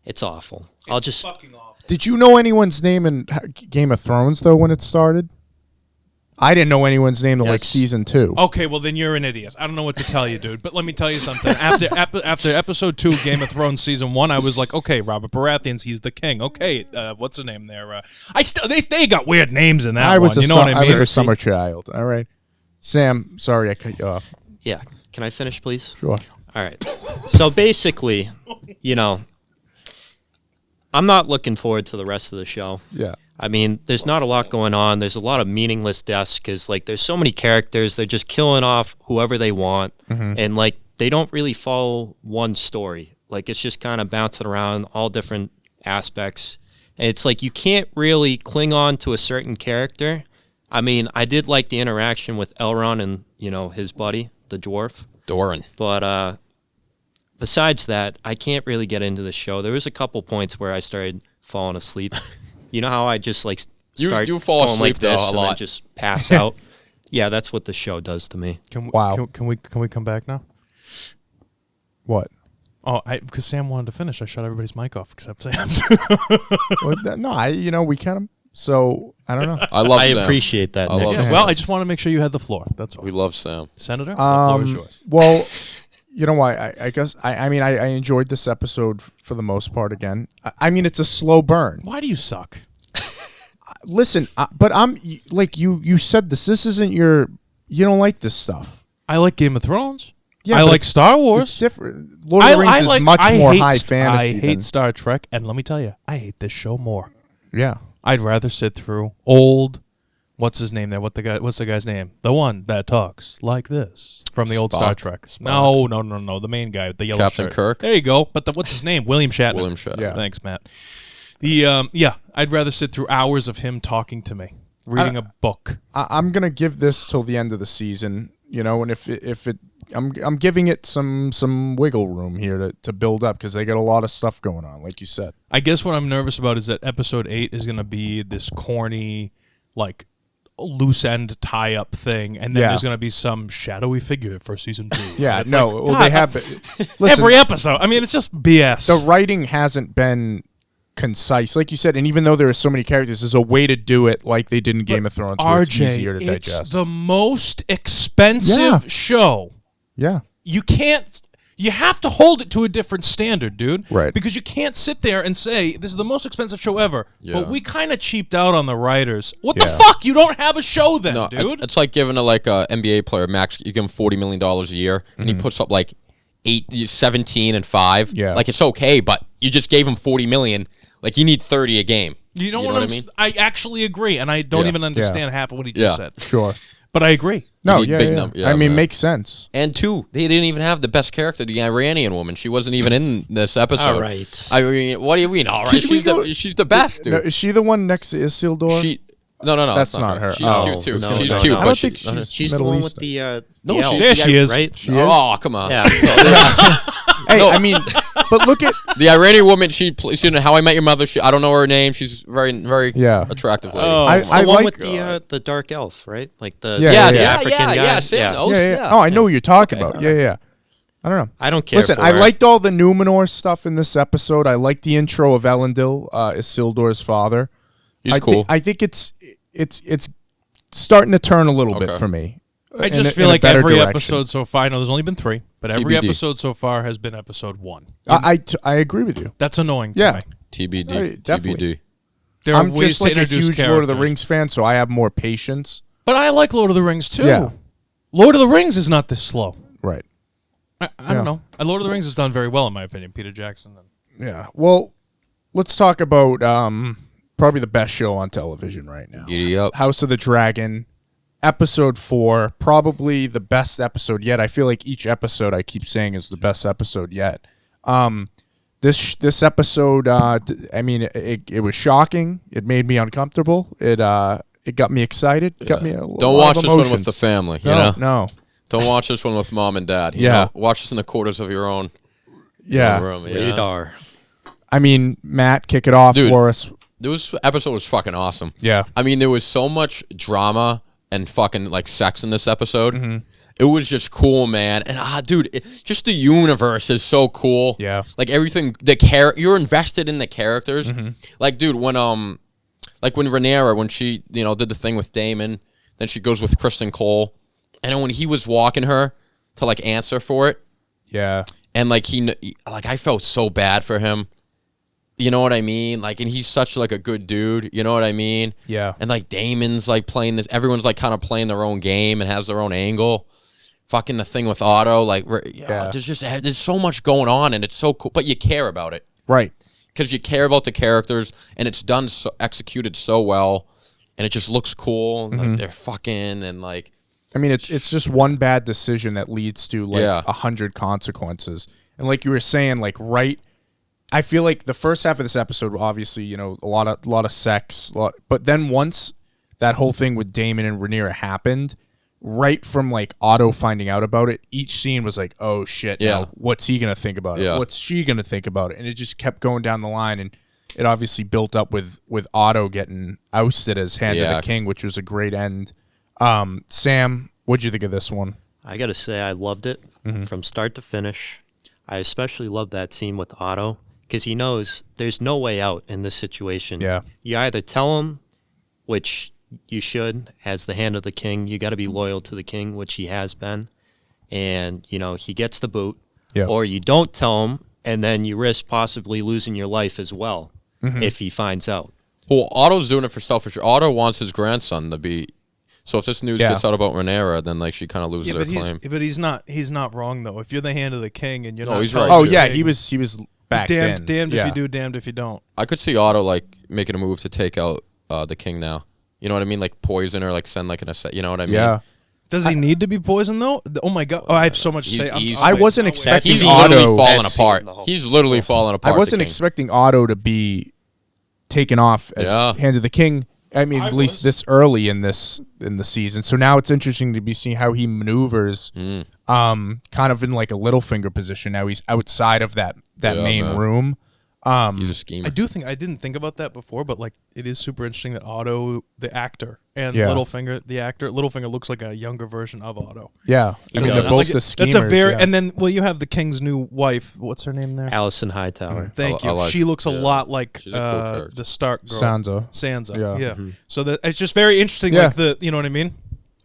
It's awful. I'll just... fucking awful. Did you know anyone's name in Game of Thrones, though, when it started? I didn't know anyone's name till like season 2. Okay, well then you're an idiot. I don't know what to tell you, dude. But let me tell you something. After episode 2 Game of Thrones season 1, I was like, okay, Robert Baratheon's he's the king. Okay, what's the name there? They got weird names in that one. You know what I mean? I was a summer child. All right, Sam. Sorry, I cut you off. Yeah. Can I finish, please? Sure. All right. So basically, I'm not looking forward to the rest of the show. Yeah. I mean, there's not a lot going on. There's a lot of meaningless deaths because, like, there's so many characters. They're just killing off whoever they want. And, like, they don't really follow one story. Like, it's just kind of bouncing around all different aspects. And it's like you can't really cling on to a certain character. I mean, I did like the interaction with Elrond and, his buddy, the dwarf. Doran. But besides that, I can't really get into the show. There was a couple points where I started falling asleep. You know how I just like start you fall going asleep like this though, a and lot. then just pass out? Yeah, that's what the show does to me. Wow. Can we come back now? What? Oh, because Sam wanted to finish. I shut everybody's mic off except Sam's. No, we kind of. So I don't know. I Sam. appreciate that, Nick. love Yeah, Sam. well, I just want to make sure you had the floor. That's all. We love Sam. Senator, the floor is yours. Well, you know why? I guess I mean I enjoyed this episode for the most part. Again, I mean it's a slow burn. Why do you suck? Listen, but I'm like you said this. This isn't your. You don't like this stuff. I like Game of Thrones. Yeah, I but like Star Wars. It's different. Lord of the Rings is much more high fantasy. I hate Star Trek, and let me tell you, I hate this show more. Yeah. I'd rather sit through old. What's his name there? What's the guy's name? The one that talks like this from the old Star Trek. Spock. No. The main guy, the yellow Captain shirt. Kirk? There you go. But what's his name? William Shatner. William Shatner. Yeah. Thanks, Matt. I'd rather sit through hours of him talking to me, reading a book. I'm gonna give this till the end of the season. And if it, I'm giving it some wiggle room here to build up because they got a lot of stuff going on, like you said. I guess what I'm nervous about is that episode 8 is going to be this corny, like, loose end tie up thing, and then there's going to be some shadowy figure for season 2. Yeah, it's no. like, Well, God, they have listen, every episode. I mean, it's just BS. the writing hasn't been concise, like you said, and even though there are so many characters, there's a way to do it like they did in Game of Thrones, where it's easier to it's digest. the most expensive show. Yeah. You have to hold it to a different standard, dude. Right. Because you can't sit there and say, this is the most expensive show ever. Yeah. But we kind of cheaped out on the writers. What the Yeah. fuck? You don't have a show then, No, dude. it's like giving a NBA player max. You give him $40 million a year, and he puts up like 17 and 5. Yeah. Like it's okay, but you just gave him $40 million. Like you need 30 a game. You know what I mean? I actually agree, and I don't Yeah. even understand half of what he just said. Sure. But I agree. No, need yeah, big yeah. num- yeah, I mean, man. makes sense. And 2, they didn't even have the best character, the Iranian woman. She wasn't even in this episode. All right. I mean, what do you mean? All right, Can we go- she's the best, dude. No, is she the one next to Isildur? No, That's not her. She's Oh, cute too. no, she's no, cute, no. I but don't she, think she's She's the Middle one Eastern. with the No, the she- elf, There she is. right? She is? Oh, come on. Yeah. Hey, I mean, but look at The Iranian woman, she's in How I Met Your Mother. I don't know her name. She's very, very Oh. attractive lady. It's the I one like with the dark elf, right? Like the Yeah, the yeah, African guy. yeah, Sam knows. yeah. Oh, I know what you're talking Okay, about. Yeah. I don't know. I don't care. Listen, for I her. liked all the Numenor stuff in this episode. I liked the intro of Elendil, Isildur's father. He's cool. I think it's starting to turn a little bit Okay. for me. I in just a- feel in a like better every direction. episode so far, I know there's only been 3, but every TBD. episode so far has been episode 1. I agree with you. That's annoying to Yeah. me. TBD. Right, definitely. TBD. There are I'm ways just to like a introduce huge characters. Lord of the Rings fan, so I have more patience. But I like Lord of the Rings too. Yeah. Lord of the Rings is not this slow. Right. I Yeah. don't know. Lord of the Rings has done very well in my opinion. Peter Jackson. Yeah. Well, let's talk about probably the best show on television right now. Giddy up. House of the Dragon, episode 4, probably the best episode yet. I feel like each episode I keep saying is the best episode yet. This episode, I mean, it was shocking. It made me uncomfortable. It got me excited. It got me a Don't lot watch of this one with emotions. the family. You No, know? no. Don't watch this one with mom and dad. You Yeah. know? Watch this in the quarters of your own Yeah. room. Rated Yeah. R. I mean, Matt, kick it off Dude. for us. This episode was fucking awesome. Yeah. I mean, there was so much drama and fucking like sex in this episode. Mm-hmm. It was just cool, man. And dude, just the universe is so cool. Yeah. Like everything, you're invested in the characters. Mm-hmm. Like, dude, when Rhaenyra, when she did the thing with Daemon, then she goes with Kristen Cole, and then when he was walking her to like answer for it, Yeah. and like I felt so bad for him. You know what I mean? Like, and he's such like a good dude. You know what I mean? Yeah. And like Damon's like playing this. Everyone's like kind of playing their own game and has their own angle. Fucking the thing with Otto. Like, there's so much going on, and it's so cool. But you care about it, Right. because you care about the characters, and it's done executed so well, and it just looks cool. Mm-hmm. Like they're fucking and like. I mean, it's just one bad decision that leads to like Yeah. 100 consequences. And like you were saying, like I feel like the first half of this episode, obviously, a lot of sex, but then once that whole thing with Daemon and Rhaenyra happened, right from like Otto finding out about it, each scene was like, oh shit, Yeah. now what's he gonna think about it? Yeah. What's she gonna think about it? And it just kept going down the line, and it obviously built up with Otto getting ousted as Hand of Yeah. the King, which was a great end. Sam, what'd you think of this one? I got to say, I loved it from start to finish. I especially loved that scene with Otto because he knows there's no way out in this situation. Yeah. You either tell him, which you should, as the Hand of the King, you got to be loyal to the king, which he has been. And, he gets the boot. Yeah. Or you don't tell him, and then you risk possibly losing your life as well if he finds out. Well, Otto's doing it for selfish. Otto wants his grandson to be. So if this news Yeah. gets out about Rhaenyra, then like she kind of loses Yeah, her but claim. he's not wrong though. If you're the Hand of the King and you're No, not, he's telling right, Oh too. the yeah, king, he was back damned then. if Yeah. you do, damned if you don't. I could see Otto like making a move to take out the king now. You know what I mean? Like poison or like send like an asset. You know what I mean? Yeah. Does he need to be poisoned though? Oh my god! Oh, I have so much to He's- say. I'm he's- I sorry. wasn't Oh, wait. expecting He's Otto- literally falling That's apart. the whole- He's literally falling apart. I wasn't the king. expecting Otto to be taken off as Yeah. Hand of the King. I mean, I at least was. this early in the season. So now it's interesting to be seeing how he maneuvers, kind of in like a Littlefinger position. Now he's outside of that Yeah, main man. room. He's a schemer. I didn't think about that before, but like it is super interesting that Otto, the actor, and Yeah. Littlefinger, the actor, Littlefinger looks like a younger version of Otto. Yeah, I mean does. they're both Like, the schemers. that's a very yeah. and then you have the king's new wife. What's her name there? Allison Hightower. Thank I you. like- She looks a yeah. lot like She's a cool character. the Stark girl, Sansa. Sansa. Yeah. Yeah. So that it's just very interesting. Yeah. Like you know what I mean?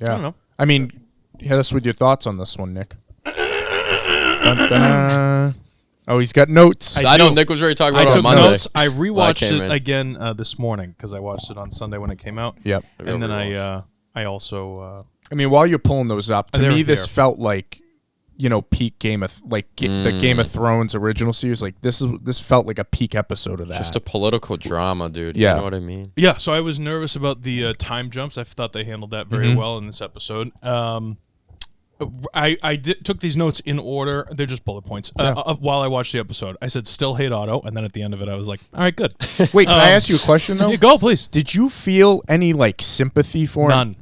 Yeah. I don't know. I mean, hit us with your thoughts on this one, Nick. Dun, dun. Oh, he's got notes. I know do. Nick was already talking I about it took on Monday. notes. I rewatched came it in. again this morning because I watched it on Sunday when it came out. Yep. And then rewatch. I also I mean, while you're pulling those up, to They were me, this here. felt like, peak Game of the Game of Thrones original series. Like this felt like a peak episode of that. Just a political drama, dude. Yeah. You know what I mean? yeah. So I was nervous about the time jumps. I thought they handled that very well in this episode. Took these notes in order. They're just bullet points. While I watched the episode, I said still hate Otto, and then at the end of it, I was like, all right, good. Wait, can I ask you a question though? Yeah, go please. Did you feel any like sympathy for him? None.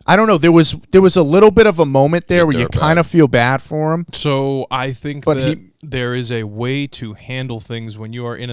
I don't know. There was a little bit of a moment there where you dirtbag. kind of feel bad for him. So I think But that there is a way to handle things when you are in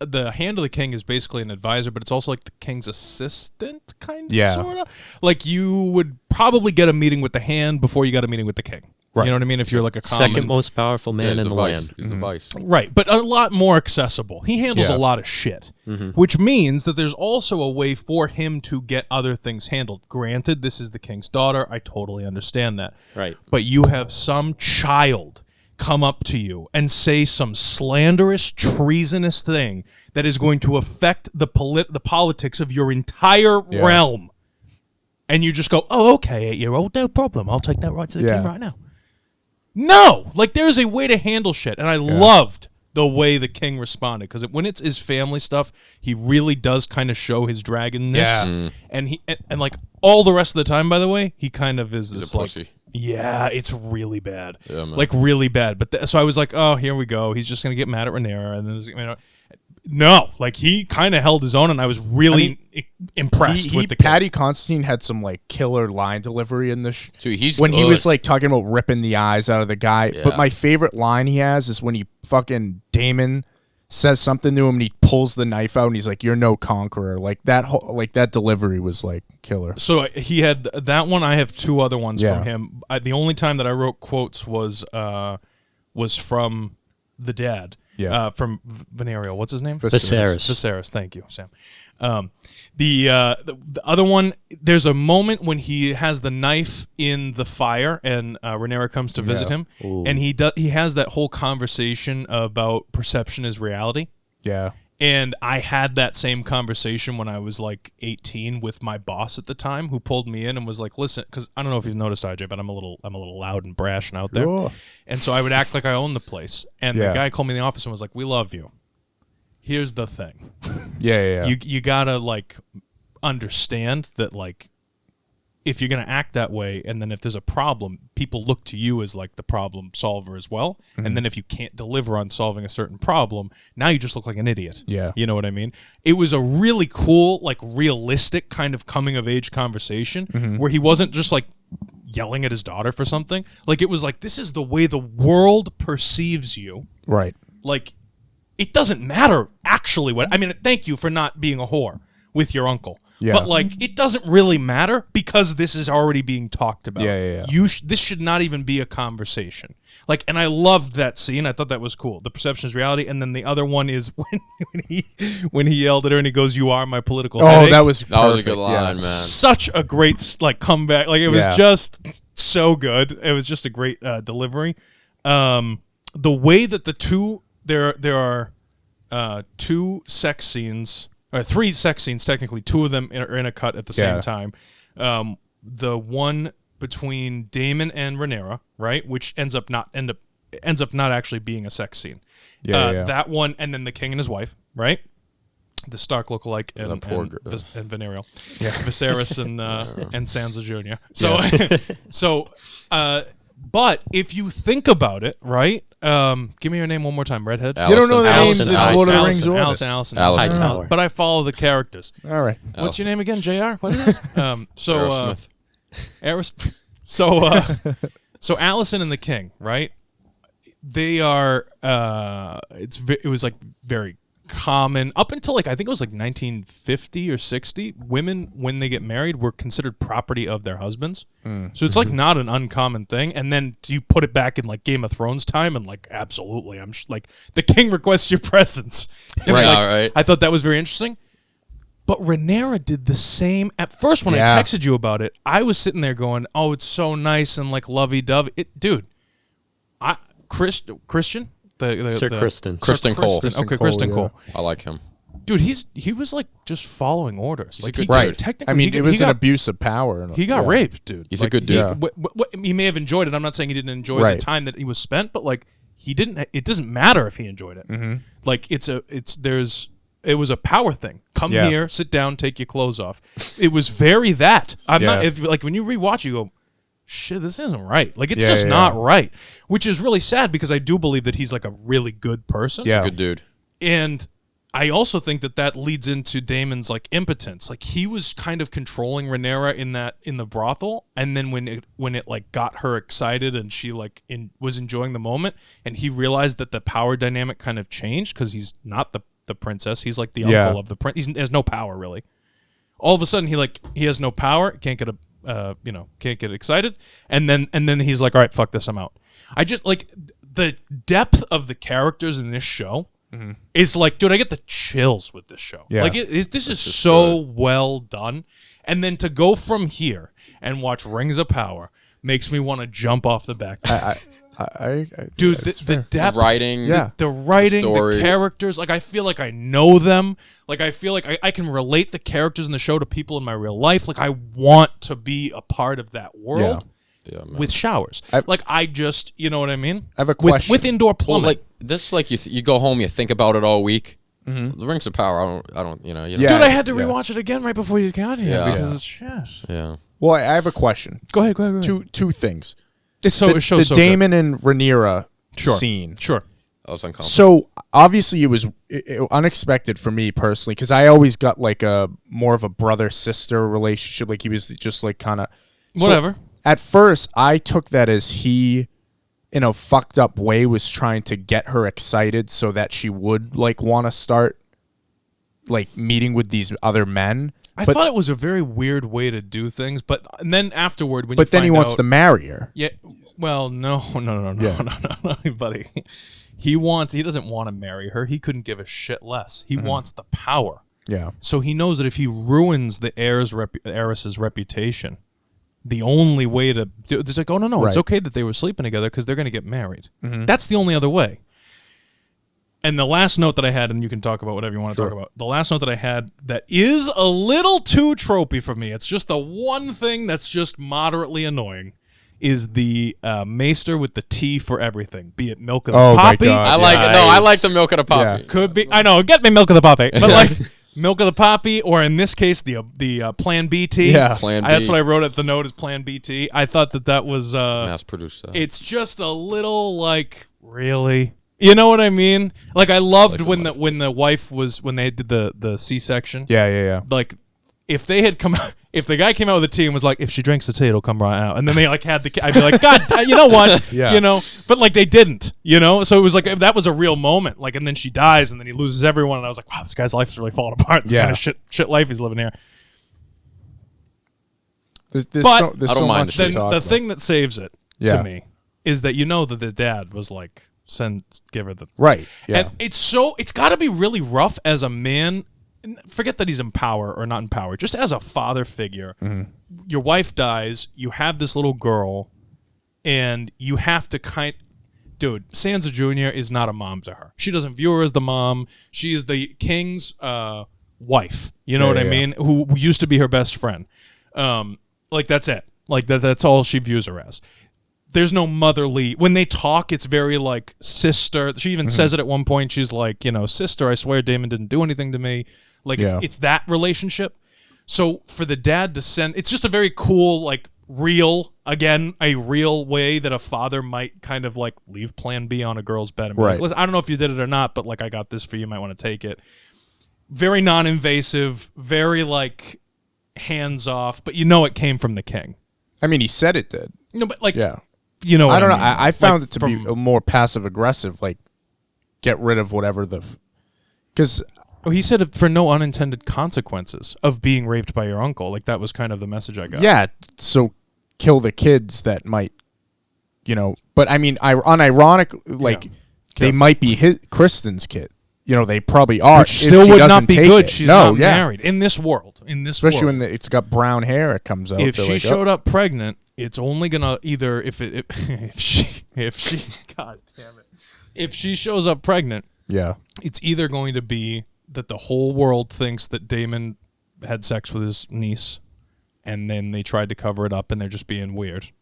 the Hand of the King is basically an advisor, but it's also like the king's assistant, kind of, Yeah. sort of. Like you would probably get a meeting with the Hand before you got a meeting with the king. Right. You know what I mean? If you're like a common, Second most powerful man Yeah, in the vice. land. He's the vice. right, but a lot more accessible. He handles Yeah. a lot of shit, which means that there's also a way for him to get other things handled. Granted, this is the king's daughter. I totally understand that. Right. But you have some child come up to you and say some slanderous, treasonous thing that is going to affect the politics of your entire realm. And you just go, oh, okay, 8-year-old, no problem. I'll take that right to the Yeah. king right now. No! Like, there's a way to handle shit. And I loved the way the king responded. Because when it's his family stuff, he really does kind of show his dragonness. Yeah. And like, all the rest of the time, by the way, he kind of is this, a like... pussy. Yeah, it's really bad. Yeah, man. Like really bad. But so I was like, oh, here we go. He's just gonna get mad at Rhaenyra, and then no, like he kind of held his own, and I was really impressed with the kid. Patty Constantine had some like killer line delivery in this. Dude, he's when he good. was like talking about ripping the eyes out of the guy. Yeah. But my favorite line he has is when he fucking Damon says something to him, and he pulls the knife out, and he's like, "You're no conqueror." Like that delivery was like killer. So he had that one. I have two other ones Yeah. from him. The only time that I wrote quotes was from the dad. Yeah. From Venereal. What's his name? Viserys. Viserys. Thank you, Sam. The other one, there's a moment when he has the knife in the fire, and Rhaenyra comes to visit him, and he has that whole conversation about perception is reality. Yeah. And I had that same conversation when I was like 18 with my boss at the time, who pulled me in and was like, "Listen," because I don't know if you've noticed, IJ, but I'm a little loud and brash and out there, Oh. and so I would act like I owned the place. And the guy called me in the office and was like, "We love you. Here's the thing. Yeah. You gotta like understand that like if you're gonna act that way, and then if there's a problem, people look to you as like the problem solver as well. And then if you can't deliver on solving a certain problem, now you just look like an idiot. Yeah. You know what I mean? It was a really cool, like realistic kind of coming of age conversation where he wasn't just like yelling at his daughter for something. Like it was like, this is the way the world perceives you. Right. Like, it doesn't matter actually what I mean. Thank you for not being a whore with your uncle. Yeah. But like, it doesn't really matter because this is already being talked about. Yeah. This should not even be a conversation. Like, and I loved that scene. I thought that was cool. The perception is reality. And then the other one is when he yelled at her and he goes, "You are my political headache." that was a good line, man. Such a great like comeback. Like it was just so good. It was just a great delivery. The way that the two there are two sex scenes. Three sex scenes, technically. Two of them are in a cut at the same time. The one between Daemon and Rhaenyra, right, which ends up not actually being a sex scene. That one, and then the king and his wife, right, the Stark lookalike and Venereal, Viserys and Sansa Jr. But if you think about it, right? Give me your name one more time, Redhead. You don't know the names in Lord of the Rings order. Allison. Hightower. But I follow the characters. All right. What's your name again? JR? What is it? Aerosmith. So Allison and the King, right? They are. It was like very common up until like I think it was like 1950 or 60. Women, when they get married, were considered property of their husbands. So it's like not an uncommon thing. And then you put it back in like Game of Thrones time, and like absolutely, I'm like the king requests your presence. Right, like, all right. I thought that was very interesting. But Rhaenyra did the same. At first, when I texted you about it, I was sitting there going, "Oh, it's so nice and like lovey-dovey." Dude, Christian. Sir Kristen. Kristen Cole. Okay, Kristen Cole. I like him. Dude, he was like just following orders. Like Right. Technically, I mean, it was an abuse of power. He got raped, dude. He's a good dude. He may have enjoyed it. I'm not saying he didn't enjoy the time that he was spent, but like he didn't. It doesn't matter if he enjoyed it. Like it was a power thing. Come here, sit down, take your clothes off. It was very that. I'm not like when you rewatch, you go, shit, this isn't right. Like it's just not right, which is really sad because I do believe that he's like a really good person. He's a good dude. And I also think that leads into Daemon's like impotence. Like he was kind of controlling Rhaenyra in the brothel, and then when it like got her excited and she like was enjoying the moment, and he realized that the power dynamic kind of changed because he's not the princess. He's like the uncle of the prince. He has no power really. All of a sudden he has no power. Can't get excited, and then he's like, all right, fuck this, I'm out. I just like the depth of the characters in this show is like, dude, I get the chills with this show. Like this is so well done, and then to go from here and watch Rings of Power makes me want to jump off the back. Dude, the depth, the writing, the characters. Like I feel like I know them. Like I feel like I can relate the characters in the show to people in my real life. Like I want to be a part of that world with showers. I just, you know what I mean? I have a question with indoor plumbing. Well, like this, like you go home, you think about it all week. The Rings of Power, I don't, you know. Dude, I had to rewatch it again right before you got here because Well, I have a question. Go ahead. Two things. The Daemon and Rhaenyra scene. Sure. I was uncomfortable. So obviously it was unexpected for me personally because I always got like a more of a brother-sister relationship. Like he was just like kind of whatever. So at first, I took that as he in a fucked up way was trying to get her excited so that she would like want to start like meeting with these other men. I thought it was a very weird way to do things, and then afterward, when but then he wants to marry her. Yeah, well, no, buddy. He doesn't want to marry her. He couldn't give a shit less. He wants the power. Yeah. So he knows that if he ruins the heiress's reputation, the only way to do it's like, oh no, it's okay that they were sleeping together because they're going to get married. That's the only other way. And the last note that I had, and you can talk about whatever you want to talk about. The last note that I had that is a little too tropey for me. It's just the one thing that's just moderately annoying. Is the maester with the tea for everything, be it milk of the poppy. My God, I like the milk of the poppy. Yeah. Could be. I know. Get me milk of the poppy, but like milk of the poppy, or in this case, the Plan B tea. Yeah, Plan B. That's what I wrote at the note is Plan B tea. I thought that was Mass produced. It's just a little like really. You know what I mean? Like I loved when the wife was when they did the C-section. Yeah. Like if they had come out, if the guy came out with the tea and was like, if she drinks the tea, it'll come right out. And then they like had the, I'd be like, God, you know what? Yeah. You know, but like they didn't, you know? So it was like, that was a real moment. Like, and then she dies and then he loses everyone. And I was like, wow, this guy's life is really falling apart. It's kind of shit life he's living here. There's But there's I don't so mind much the to The talk about. thing that saves it Yeah. to me is that you know that the dad was like, give her the. Right. Yeah. And it's got to be really rough as a man. Forget that he's in power or not in power. Just as a father figure, your wife dies. You have this little girl, and you have to dude. Sansa Jr. is not a mom to her. She doesn't view her as the mom. She is the king's wife. You know what I mean? Who used to be her best friend. Like that's it. Like that's all she views her as. There's no motherly. When they talk, it's very like sister. She even says it at one point. She's like, you know, sister, I swear Damon didn't do anything to me. Like it's that relationship. So for the dad to send, it's just a very cool, like a real way that a father might kind of like leave Plan B on a girl's bed and be like, listen, I don't know if you did it or not, but like I got this for you. You might want to take it. Very non-invasive, very like hands off, but you know it came from the king. I mean, he said it did. No, but like, Yeah. you know, what I don't know. mean. I found Like, it to be more passive aggressive. Like, get rid of whatever because he said for no unintended consequences of being raped by your uncle. Like that was kind of the message I got. yeah. So kill the kids that might, you know. But I mean, unironic, like they might be Kristen's kid. You know, they probably are. Which still would not be good. She's not married in this world. Especially when it's got brown hair. It comes out. If she showed up pregnant, it's only gonna either if she God damn it, if she shows up pregnant, it's either going to be that the whole world thinks that Damon had sex with his niece, and then they tried to cover it up and they're just being weird,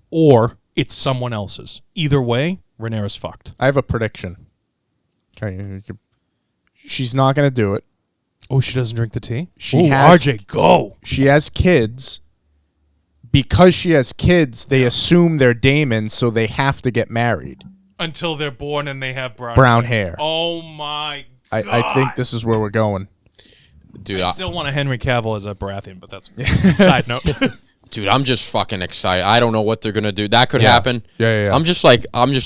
or it's someone else's. Either way, Rhaenyra's fucked. I have a prediction. Okay, she's not gonna do it. Oh, she doesn't drink the tea? She has RJ, go. She has kids. Because she has kids, they assume they're Damon, so they have to get married. Until they're born and they have brown hair. Oh my God. I think this is where we're going. Dude, I still want a Henry Cavill as a Baratheon, but that's side note. Dude, I'm just fucking excited. I don't know what they're gonna do. That could happen. Yeah. I'm just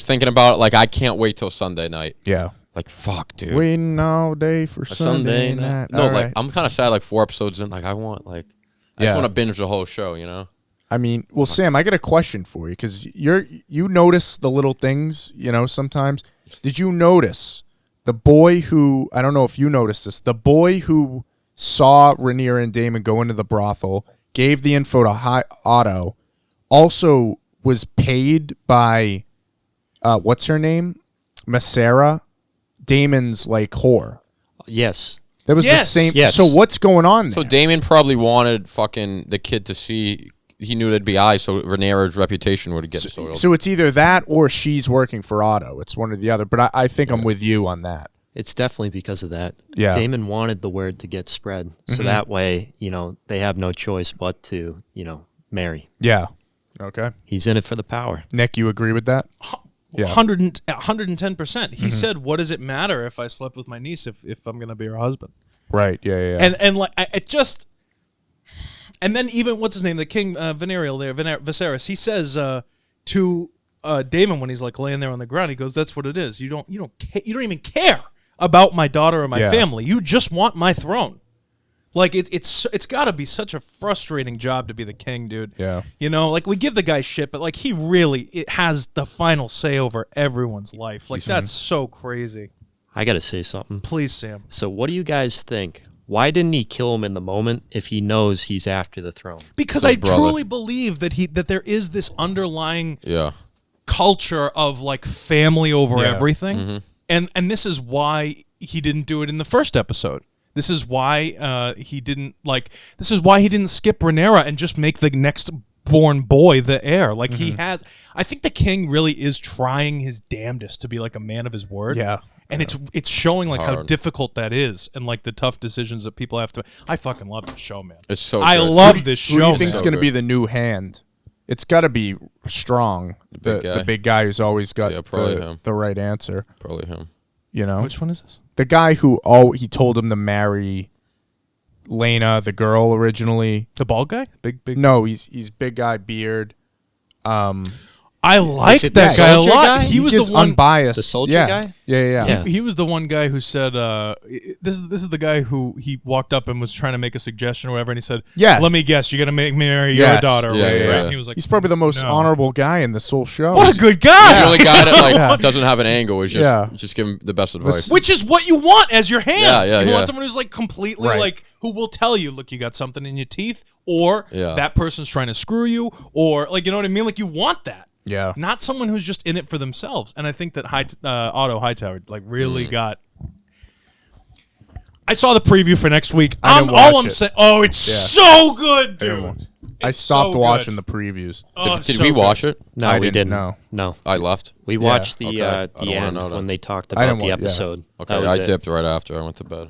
thinking about it. Like, I can't wait till Sunday night. Yeah. Like, fuck, dude. Waiting all day for Sunday night. No, all like right. I'm kind of sad. Like 4 episodes in, like I just want to binge the whole show. You know. I mean, well, Sam, I got a question for you because you notice the little things, you know, sometimes. Did you notice the boy who, I don't know if you noticed this, the boy who saw Rhaenyra and Daemon go into the brothel, gave the info to Otto, also was paid by, what's her name? Masera, Daemon's like whore. Yes. That was the same. Yes. So what's going on there? So Daemon probably wanted the kid to see. He knew there'd be eyes, so Rhaenyra's reputation would get soiled. So it's either that or she's working for Otto. It's one or the other. But I think I'm with you on that. It's definitely because of that. Yeah. Damon wanted the word to get spread. So that way, you know, they have no choice but to, you know, marry. Yeah. Okay. He's in it for the power. Nick, you agree with that? Yeah. 110%. He said, "What does it matter if I slept with my niece if I'm going to be her husband?" Right. Yeah. And like it just, and then even what's his name, the king Venereal there, Viserys. He says to Damon when he's like laying there on the ground. He goes, "That's what it is. You don't even care about my daughter or my family. You just want my throne." Like it's got to be such a frustrating job to be the king, dude. Yeah. You know, like we give the guy shit, but like he really has the final say over everyone's life. Like that's so crazy. I got to say something. Please, Sam. So what do you guys think? Why didn't he kill him in the moment if he knows he's after the throne? Because I truly believe that there is this underlying culture of like family over everything. And this is why he didn't do it in the first episode. This is why he didn't skip Rhaenyra and just make the next born boy the heir. Like he has. I think the king really is trying his damnedest to be like a man of his word. Yeah. And it's showing like how difficult that is and like the tough decisions that people have to. I fucking love this show, man. It's so. I good. love this show. Who do you think's So going to good. be the new hand? It's got to be Strong, the big guy who's always got the right answer. Probably him. You know, Which one is this? the guy who he told him to marry Lena, the girl originally. The bald guy? Big. No, he's big guy, beard. I like it that the guy a soldier lot. guy? He was gives the one. unbiased. The soldier yeah. guy? Yeah. He was the one guy who said, "This is the guy who he walked up and was trying to make a suggestion or whatever," and he said, Yes. let me guess, you're gonna make me marry your Yes. daughter." Yeah, right? yeah, Right? yeah. And he was like, He's probably the most No. honorable guy in this whole show. What a good He's guy! the only guy that like doesn't have an angle. Is just give him the best advice. Which is what you want as your hand. Yeah, you yeah. want someone who's like completely like who will tell you, look, you got something in your teeth, or that person's trying to screw you, or like you know what I mean. Like you want that. Yeah. Not someone who's just in it for themselves. And I think that Otto Hightower like really got. I saw the preview for next week. I didn't watch I'm it. saying, oh, it's so good, dude. I stopped watching the previews. Oh, Did so we good. watch it? No, I we didn't, didn't. No. I left. We watched the Okay. I the don't wanna end know that. when they talked I about didn't the wa- yeah. episode. Okay, That was I it. dipped right after. I went to bed.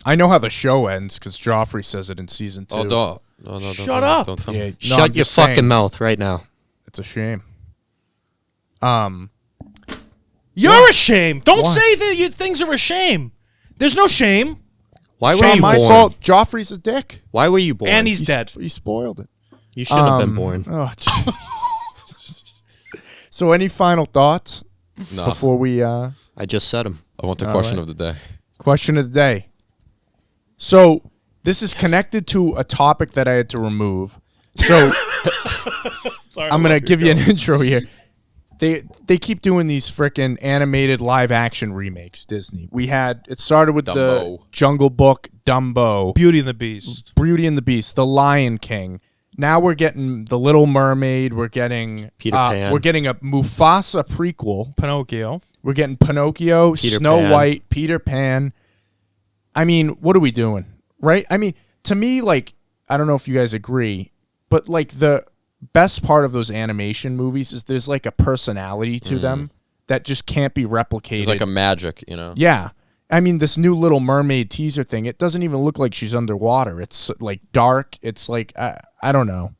I know how the show ends because Joffrey says it in season 2. Oh, no, don't Shut tell me. up. Don't tell me. Yeah, no, Shut I'm your just saying, fucking mouth right now. It's a shame. You're a shame. Don't Why? say that things are a shame. There's no shame. Why were Not you my born? fault. Joffrey's a dick. Why were you born? And he's dead. He spoiled it. You shouldn't have been born. Oh, jeez. So, any final thoughts No, before we I just said him. I want the All question right. of the day. question of the day? So, this is connected to a topic that I had to remove. So, Sorry, I'm gonna give you an intro here. They keep doing these frickin' animated live action remakes. Disney. It started with the Dumbo. Jungle Book, Dumbo, Beauty and the Beast. Beauty and the Beast, The Lion King. Now we're getting The Little Mermaid. We're getting Peter Pan. We're getting a Mufasa prequel. Pinocchio. We're getting Pinocchio, Peter Snow Pan. White, Peter Pan. I mean, what are we doing? Right? I mean, to me, like, I don't know if you guys agree, but like the best part of those animation movies is there's like a personality to them that just can't be replicated. It's like a magic, you know. Yeah. I mean, this new Little Mermaid teaser thing, it doesn't even look like she's underwater. It's like dark. It's like, I don't know.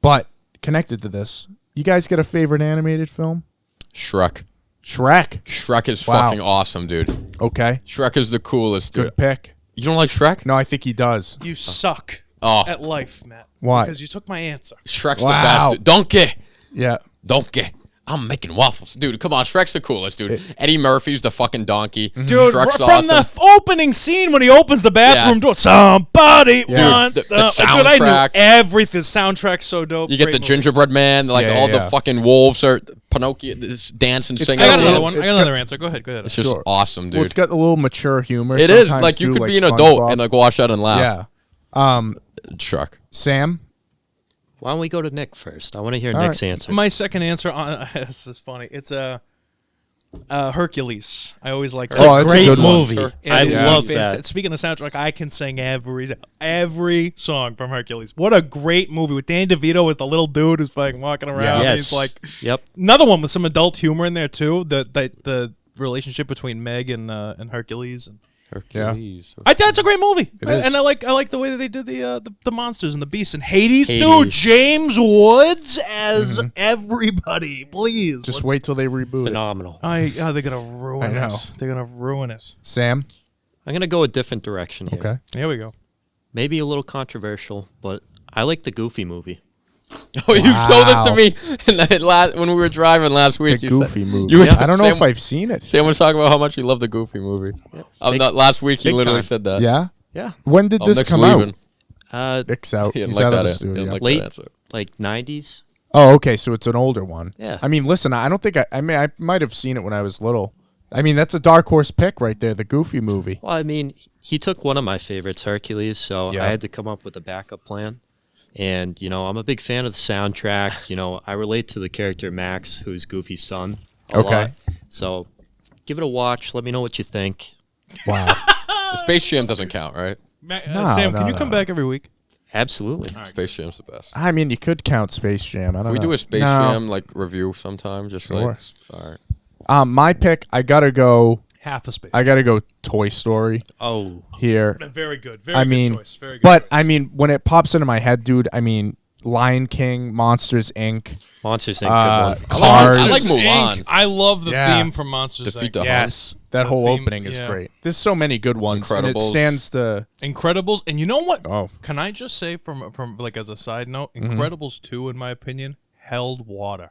But connected to this, you guys got a favorite animated film? Shrek. Shrek. Shrek is Wow. fucking awesome, dude. Okay. Shrek is the coolest, dude. Good pick. You don't like Shrek? No, I think he does. You suck Oh, at life, Matt. Why? Because you took my answer. Shrek's Wow. the best. Dude. Donkey. Yeah. Donkey. I'm making waffles. Dude, come on. Shrek's the coolest, dude. Eddie Murphy's the fucking donkey. Dude, Shrek's from awesome. the opening scene when he opens the bathroom door, somebody want the Dude, I knew soundtrack. everything. Soundtrack's so dope. You get Great the movie. gingerbread man, like Yeah, all yeah. the fucking wolves are Pinocchio this dancing, singing. I got got another a one. I it's got another got- answer. Go ahead. Go ahead. It's just Sure. awesome, dude. Well, it's got a little mature humor. It is sometimes like you too, could be an SpongeBob. adult and like watch that and laugh. Yeah. Shrek. Sam? Why don't we go to Nick first? I want to hear All Nick's right. answer. My second answer on this is funny. It's Hercules. I always like. Oh, that's a Great good one. movie. Sure. I It is love fant- that. Speaking of soundtrack, I can sing every song from Hercules. What a great movie with Danny DeVito as the little dude who's fucking walking around. Yes. He's like Yep. another one with some adult humor in there too. The relationship between Meg and Hercules. And Hercules. I think it's a great movie, is. and I like the way that they did the monsters and the beasts and Hades. Dude, Hades. James Woods as everybody. Please, Just let's- wait till they reboot it. Phenomenal. they're gonna ruin I know. us. They're gonna ruin us. Sam? I'm going to go a different direction here. Okay. Here we go. Maybe a little controversial, but I like the Goofy movie. Oh, you showed this to me when we were driving last The week. Goofy movie. you were- I don't know Sam- if I've seen it. Sam was talking about how much he loved the Goofy movie. Not last week. He big literally time. said that. Yeah. Yeah. When did this Nick's come leaving. out? Nick's out. He didn't He's like out of that. the He studio. didn't like Late. that answer. Like 90s. Oh, okay. So it's an older one. Yeah. I mean, listen, I don't think I mean, I might have seen it when I was little. I mean, that's a dark horse pick right there, the Goofy movie. Well, I mean, he took one of my favorites, Hercules, so Yeah. I had to come up with a backup plan. And, I'm a big fan of the soundtrack. I relate to the character Max, who's Goofy's son, a Okay. lot. So give it a watch. Let me know what you think. Wow. The Space Jam doesn't count, right? No, Sam, no, can you no. come back every week? Absolutely. Space Jam's the best. I mean, you could count Space Jam. I don't Can we know. do a Space No. Jam review sometime? Just Sure. all right. My pick, I gotta go Half a space. Toy Story Oh, here. Very good. Very I good mean, choice. Very good but choice. I mean, when it pops into my head, dude, I mean, Lion King, Monsters Inc. Monsters Inc. Good one. Cars. I like Monsters, Mulan. Inc. I love the Yeah. theme from Monsters Defeat Inc. the Yes, that The whole theme- opening is yeah. great. There's so many good ones, and it Incredibles. stands to. Incredibles, and you know what? Oh. Can I just say from like as a side note, Mm-hmm. Incredibles 2, in my opinion, held water.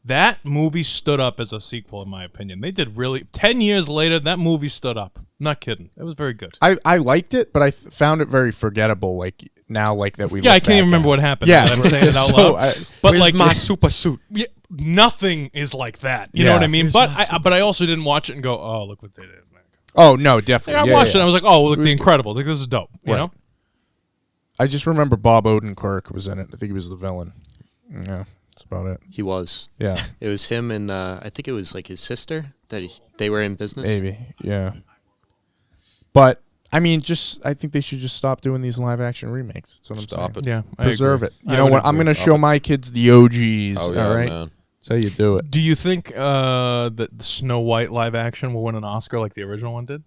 That movie stood up as a sequel, in my opinion. They did really. 10 years later, that movie stood up. Not kidding. It was very good. I liked it, but I found it very forgettable. Like now, like that we. Yeah, I look can't even back remember at what it. happened. Yeah, now that I'm saying it out so loud. But Where's like my super suit? yeah, nothing is like that. You Yeah. know what I mean? But I also didn't watch it and go, oh, look what they did. Oh no, definitely. I watched it and I was like, oh, look, It was The Incredibles. Like, this is dope. You Right. know? I just remember Bob Odenkirk was in it. I think he was the villain. Yeah, that's about it. He was. Yeah, It was him and I think it was like his sister that they were in business. maybe. Yeah, but I mean, I think they should just stop doing these live action remakes. That's what I'm Stop saying. it. Yeah. I Preserve agree. it. You I know would what? I'm agree. gonna show my kids the OGs. Oh yeah, all right, man. that's how you do it. Do you think that the Snow White live action will win an Oscar like the original one did?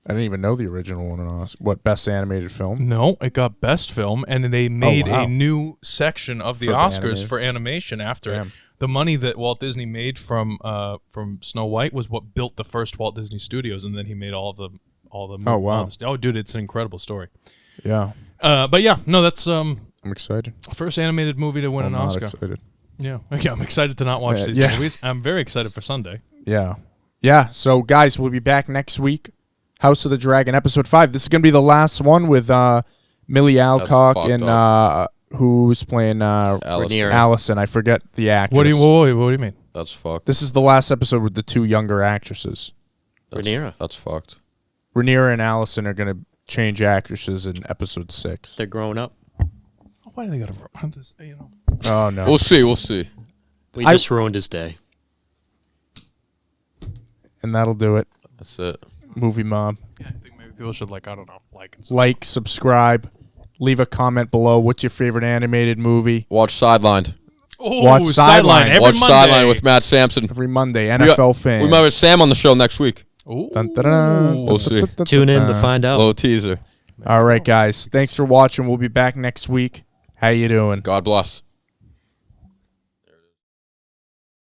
I didn't even know the original one. What best animated film? No, it got Best Film, and they made wow. a new section of the For the Oscars animated. for animation after Damn. it. The money that Walt Disney made from Snow White was what built the first Walt Disney Studios, and then he made all the Oh, wow. oh, dude, it's an incredible story. Yeah, But yeah, no, that's I'm excited. first animated movie to win I'm an not Oscar. excited. Yeah, I'm excited to not watch these yeah. movies. I'm very excited for Sunday. Yeah. Yeah. So, guys, we'll be back next week. House of the Dragon, episode 5. This is going to be the last one with Millie Alcock fucked and who's playing Rhaenyra. Allison. I forget the actress. What do you mean? That's fucked. This is the last episode with the two younger actresses. Rhaenyra. That's fucked. Rhaenyra and Allison are going to change actresses in episode 6. They're growing up. Why do they gotta run this? You know. Oh, no. We'll see. We'll see. We I- just ruined his day. And that'll do it. That's it. Movie Mob. Yeah, I think maybe people should like and Like, subscribe, leave a comment below. What's your favorite animated movie? Watch Sidelined. Oh, Watch Sideline. every Watch Monday. Sideline with Matt Sampson. Every Monday, We got- NFL fans. We might have Sam on the show next week. Ooh. Dun, dun, dun, We'll see. Tune in to find out. Little teaser. All right, guys. Thanks for watching. We'll be back next week. How you doing? God bless.